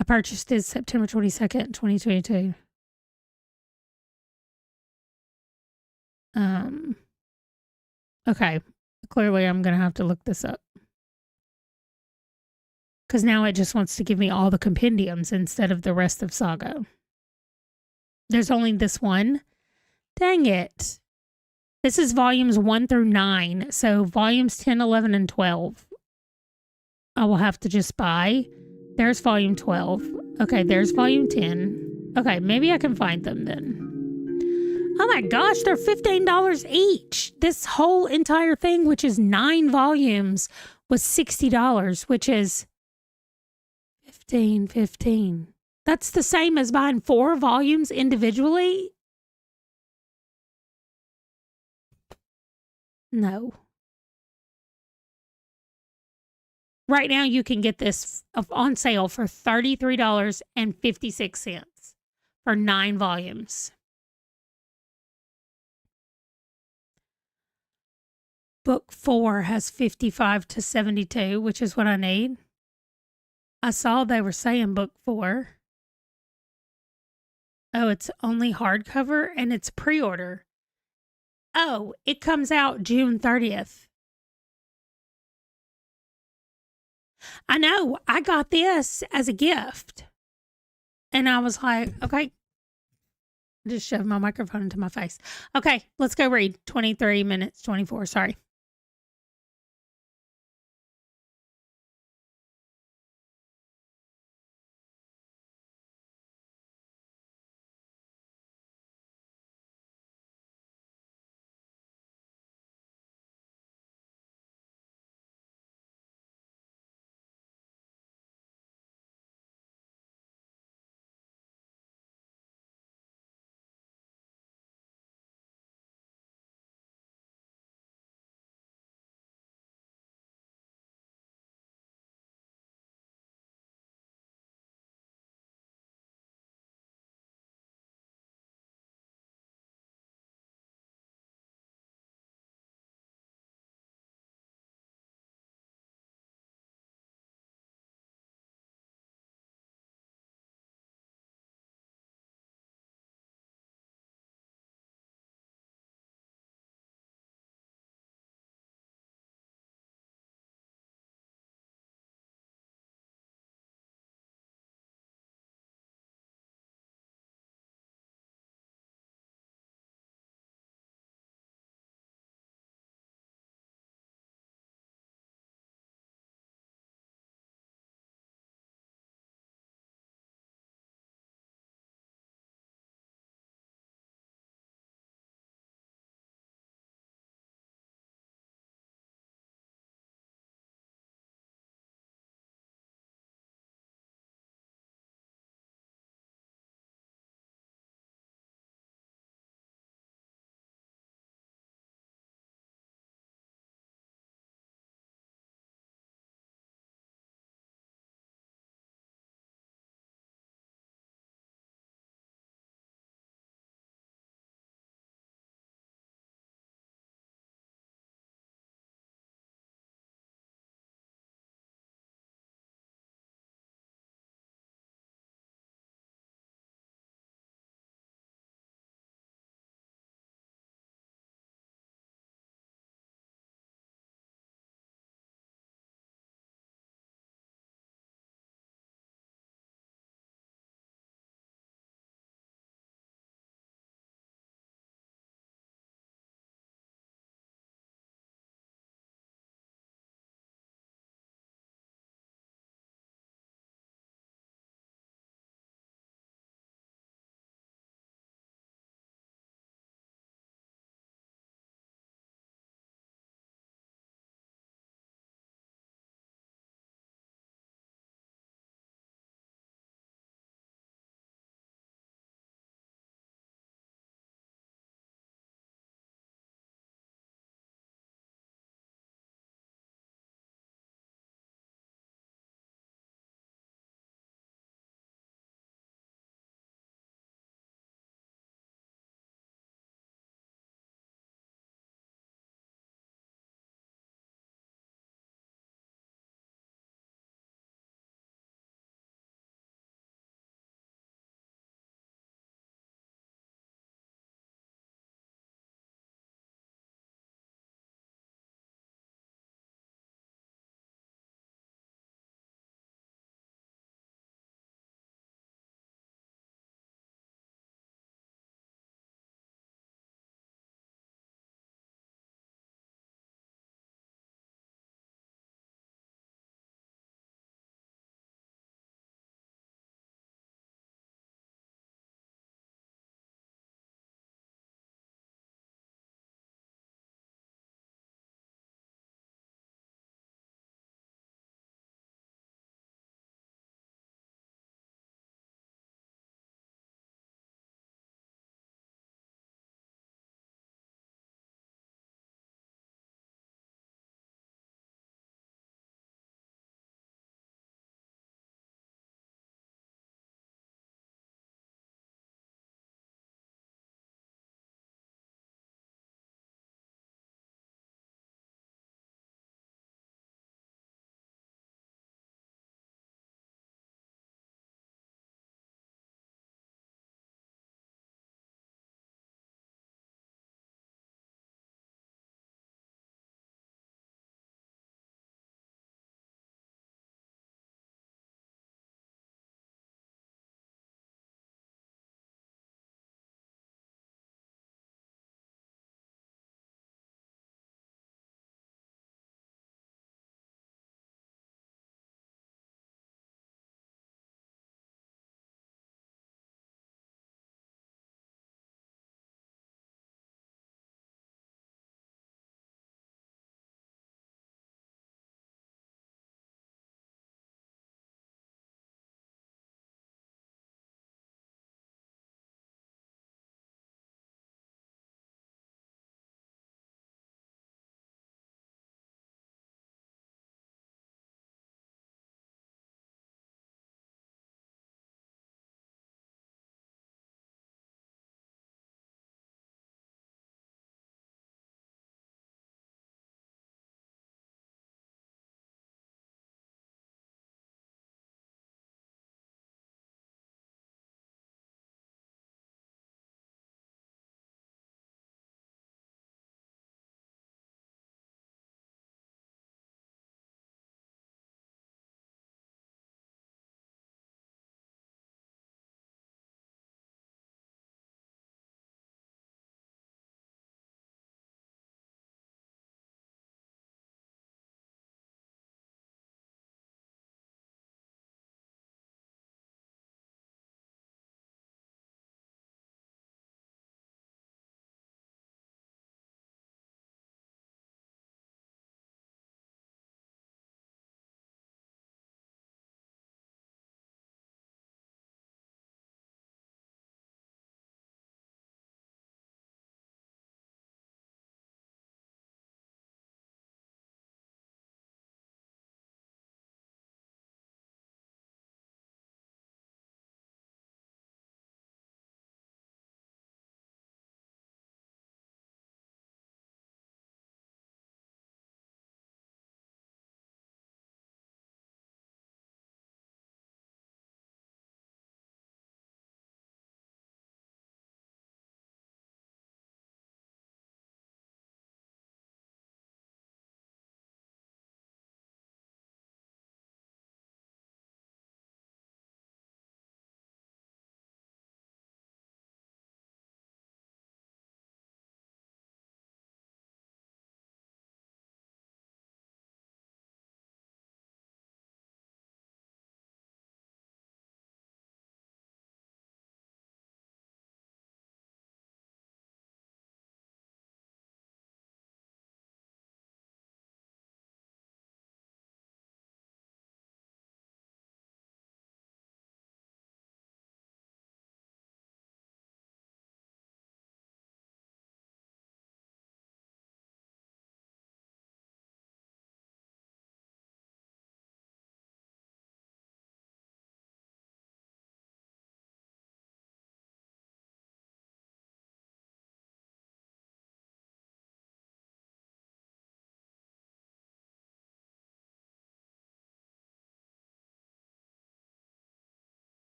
S1: I purchased it September 22nd, 2022. Okay, clearly I'm going to have to look this up. Because now it just wants to give me all the compendiums instead of the rest of Saga. There's only this one. Dang it. This is volumes 1 through 9. So volumes 10, 11, and 12. I will have to just buy. There's volume 12. Okay, there's volume 10. Okay, maybe I can find them then. Oh my gosh, they're $15 each. This whole entire thing, which is 9 volumes, was $60, which is $15. That's the same as buying 4 volumes individually. No. Right now, you can get this on sale for $33.56 for 9 volumes. Book 4 has 55 to 72, which is what I need. I saw they were saying book 4. Oh, it's only hardcover and it's pre-order. Oh, it comes out June 30th. I know. I got this as a gift. And I was like, okay. I just shoved my microphone into my face. Okay, let's go read. 23 minutes, 24. Sorry.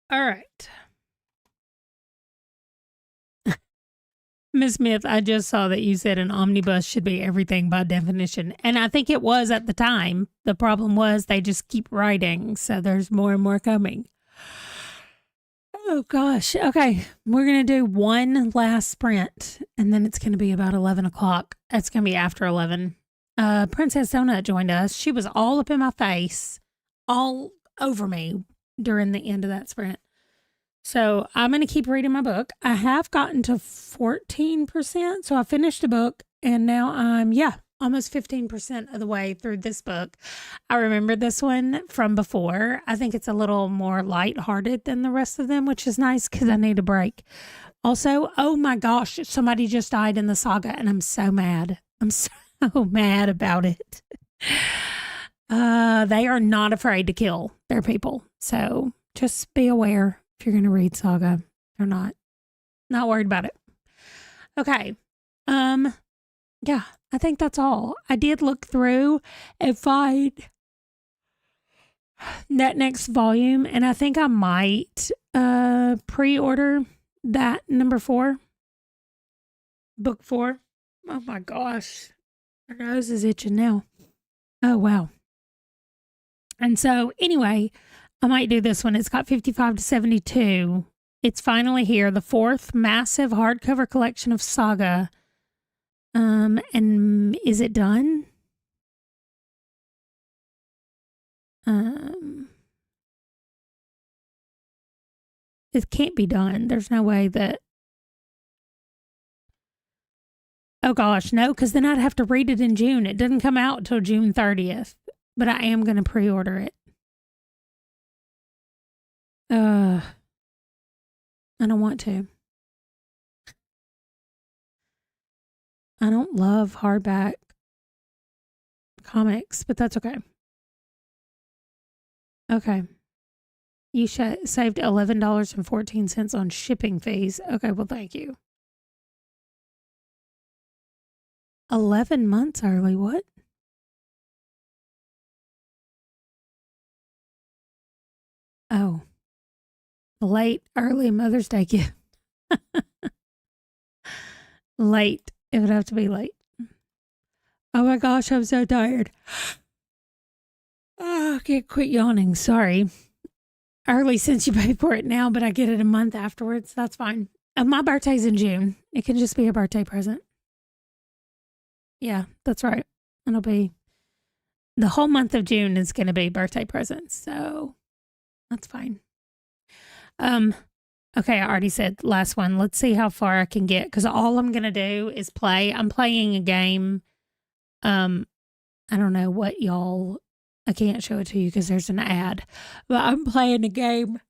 S1: All right. Ms. Smith, I just saw that you said an omnibus should be everything by definition. And I think it was at the time. The problem was they just keep writing. So there's more and more coming. Oh, gosh. Okay. We're going to do one last sprint. And then it's going to be about 11 o'clock. It's going to be after 11. Princess Donut joined us. She was all up in my face, all over me during the end of that sprint. So I'm going to keep reading my book. I have gotten to 14%. So I finished a book and now I'm, almost 15% of the way through this book. I remember this one from before. I think it's a little more lighthearted than the rest of them, which is nice because I need a break. Also, oh my gosh, somebody just died in the saga and I'm so mad. I'm so mad about it. They are not afraid to kill their people. So just be aware. If you're going to read Saga, they're not worried about it. Okay. Yeah, I think that's all. I did look through and find that next volume, and I think I might pre-order that number 4, book 4. Oh my gosh, my nose is itching now. Oh wow. And so anyway, I might do this one. It's got 55 to 72. It's finally here. The 4th massive hardcover collection of Saga. And is it done? It can't be done. There's no way that. Oh gosh, no, because then I'd have to read it in June. It doesn't come out until June 30th, but I am going to pre-order it. I don't want to. I don't love hardback comics, but that's okay. Okay. You saved $11.14 on shipping fees. Okay, well, thank you. 11 months early, what? Oh. Late, early Mother's Day gift. Late. It would have to be late. Oh my gosh, I'm so tired. Oh, I can't quit yawning. Sorry. Early since you pay for it now, but I get it a month afterwards. That's fine. My birthday's in June. It can just be a birthday present. Yeah, that's right. It'll be the whole month of June is going to be birthday presents. So that's fine. Okay, I already said last one. Let's see how far I can get because all I'm going to do is play. I'm playing a game. I don't know what y'all, I can't show it to you because there's an ad, but I'm playing a game.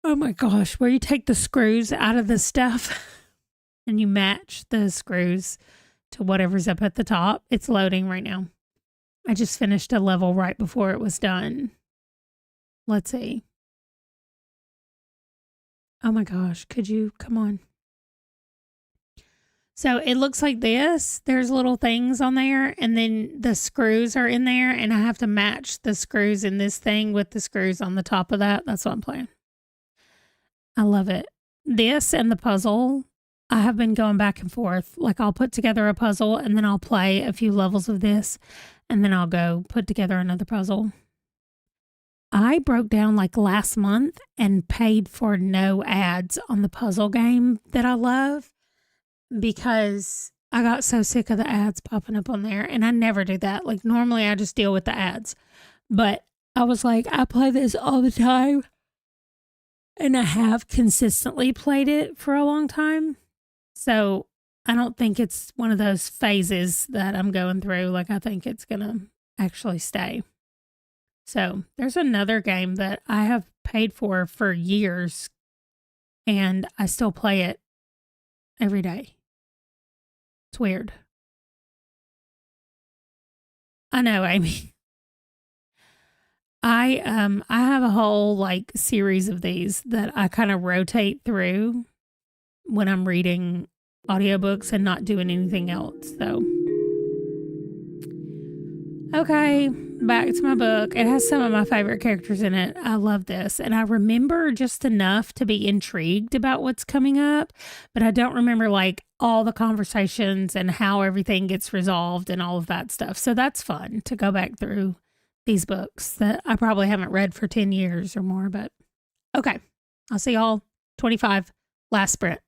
S1: Oh my gosh, where you take the screws out of the stuff and you match the screws to whatever's up at the top. It's loading right now. I just finished a level right before it was done. Let's see. Oh my gosh, could you come on? So it looks like this. There's little things on there, and then the screws are in there, and I have to match the screws in this thing with the screws on the top of that. That's what I'm playing. I love it. This and the puzzle, I have been going back and forth. Like I'll put together a puzzle, and then I'll play a few levels of this, and then I'll go put together another puzzle. I broke down like last month and paid for no ads on the puzzle game that I love because I got so sick of the ads popping up on there, and I never do that. Like normally I just deal with the ads, but I was like, I play this all the time, and I have consistently played it for a long time. So I don't think it's one of those phases that I'm going through. Like I think it's going to actually stay. So there's another game that I have paid for years, and I still play it every day. It's weird. I know, Amy. I have a whole like series of these that I kind of rotate through, when I'm reading audiobooks and not doing anything else. So, okay, back to my book. It has some of my favorite characters in it. I love this. And I remember just enough to be intrigued about what's coming up, but I don't remember like all the conversations and how everything gets resolved and all of that stuff. So that's fun to go back through these books that I probably haven't read for 10 years or more. But okay, I'll see y'all 25 last sprint.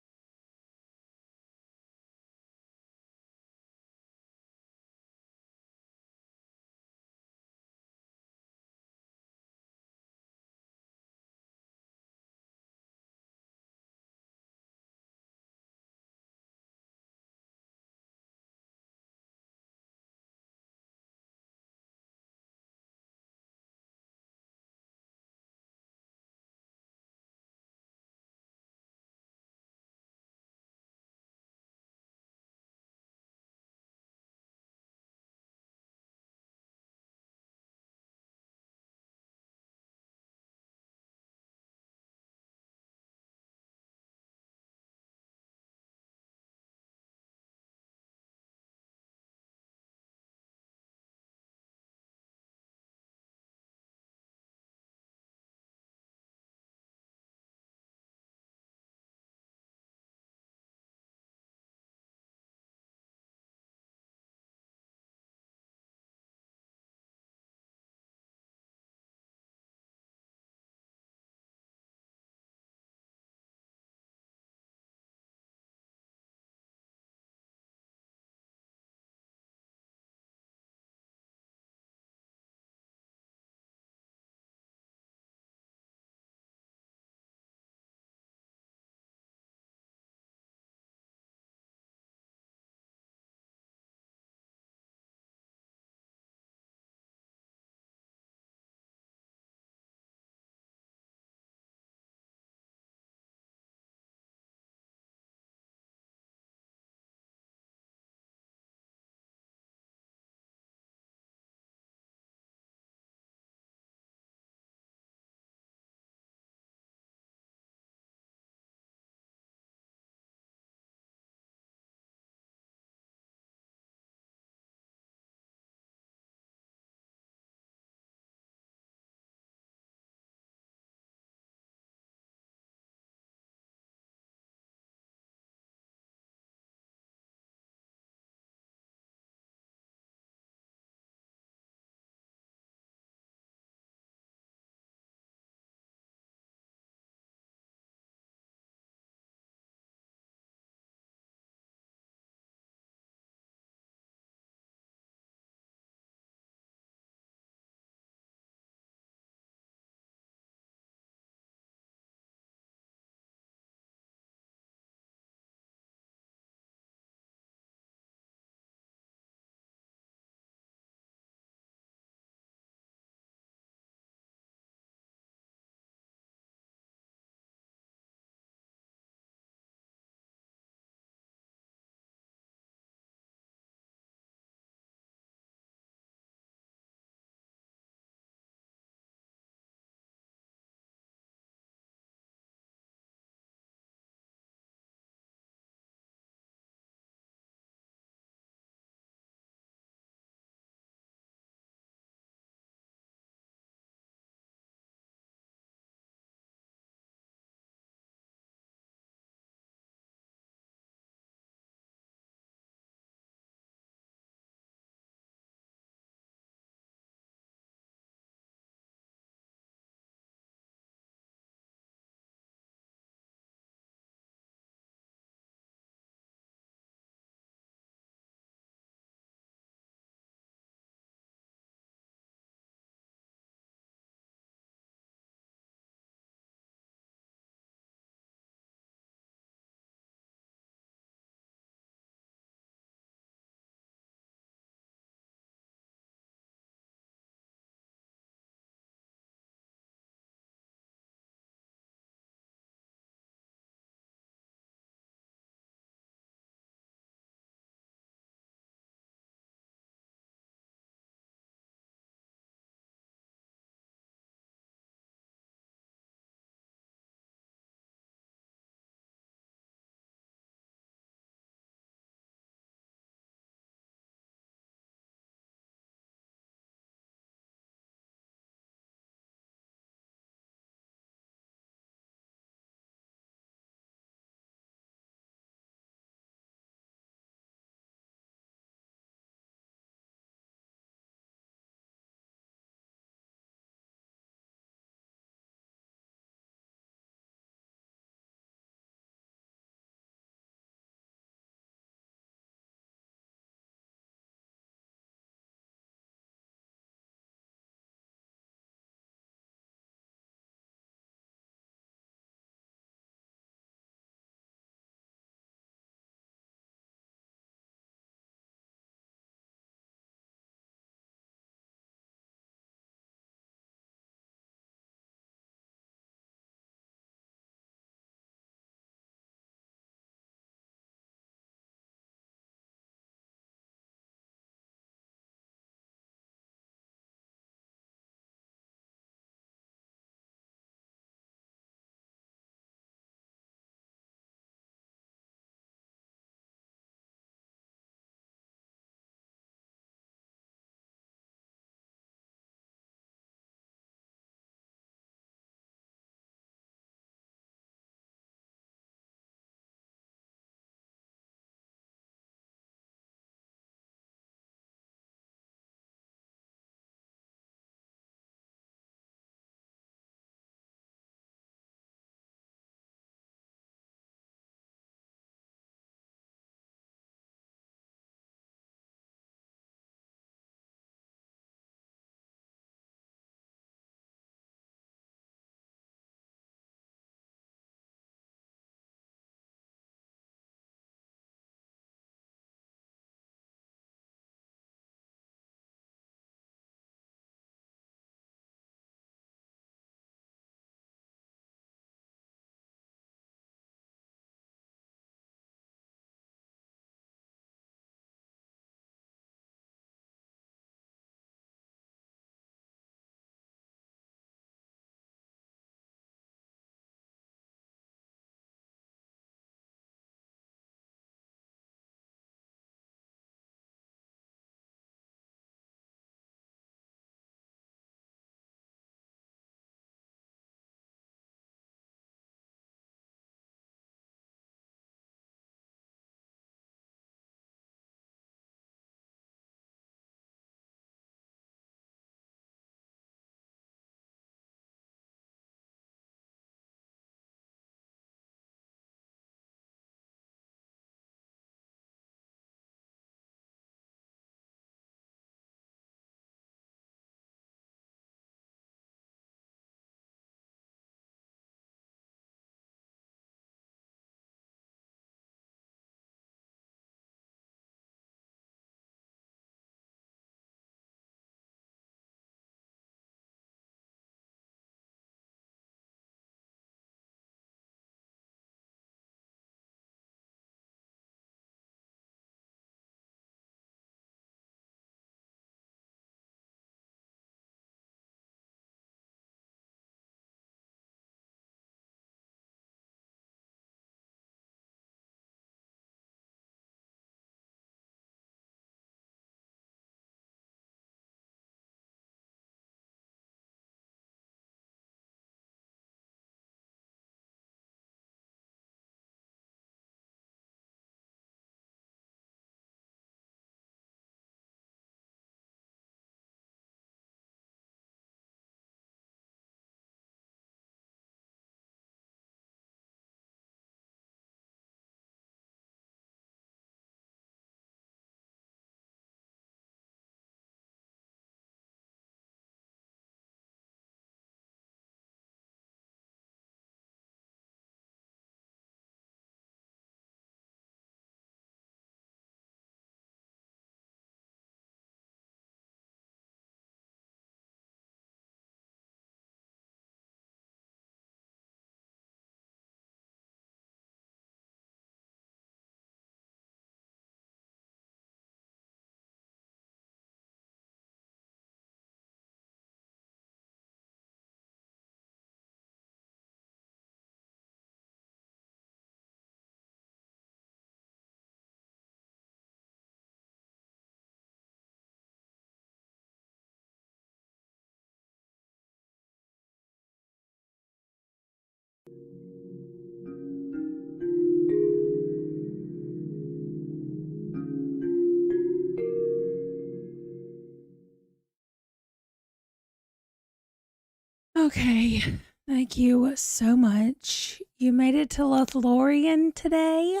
S1: Okay, thank you so much. You made it to Lothlorien today.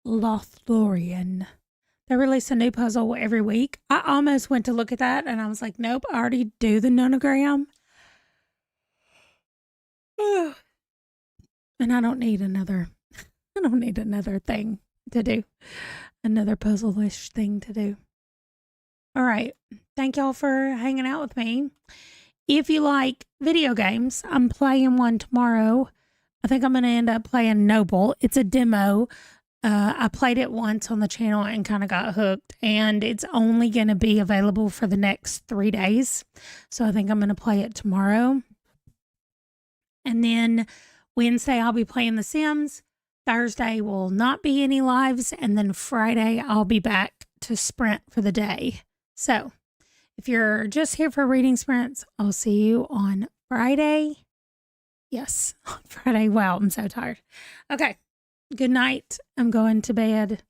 S1: Lothlorien. They release a new puzzle every week. I almost went to look at that and I was like, nope, I already do the nonogram. And I don't need another thing to do. Another puzzle-ish thing to do. All right. Thank y'all for hanging out with me. If you like video games, I'm playing one tomorrow. I think I'm going to end up playing Noble. It's a demo. I played it once on the channel and kind of got hooked, and it's only going to be available for the next 3 days. So I think I'm going to play it tomorrow. And then Wednesday, I'll be playing The Sims. Thursday will not be any lives. And then Friday, I'll be back to sprint for the day. So if you're just here for reading sprints, I'll see you on Friday. Yes, on Friday. Wow, I'm so tired. Okay, good night. I'm going to bed.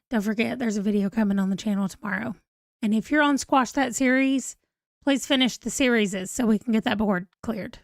S1: Don't forget, there's a video coming on the channel tomorrow. And if you're on Squash That Series, please finish the series so we can get that board cleared.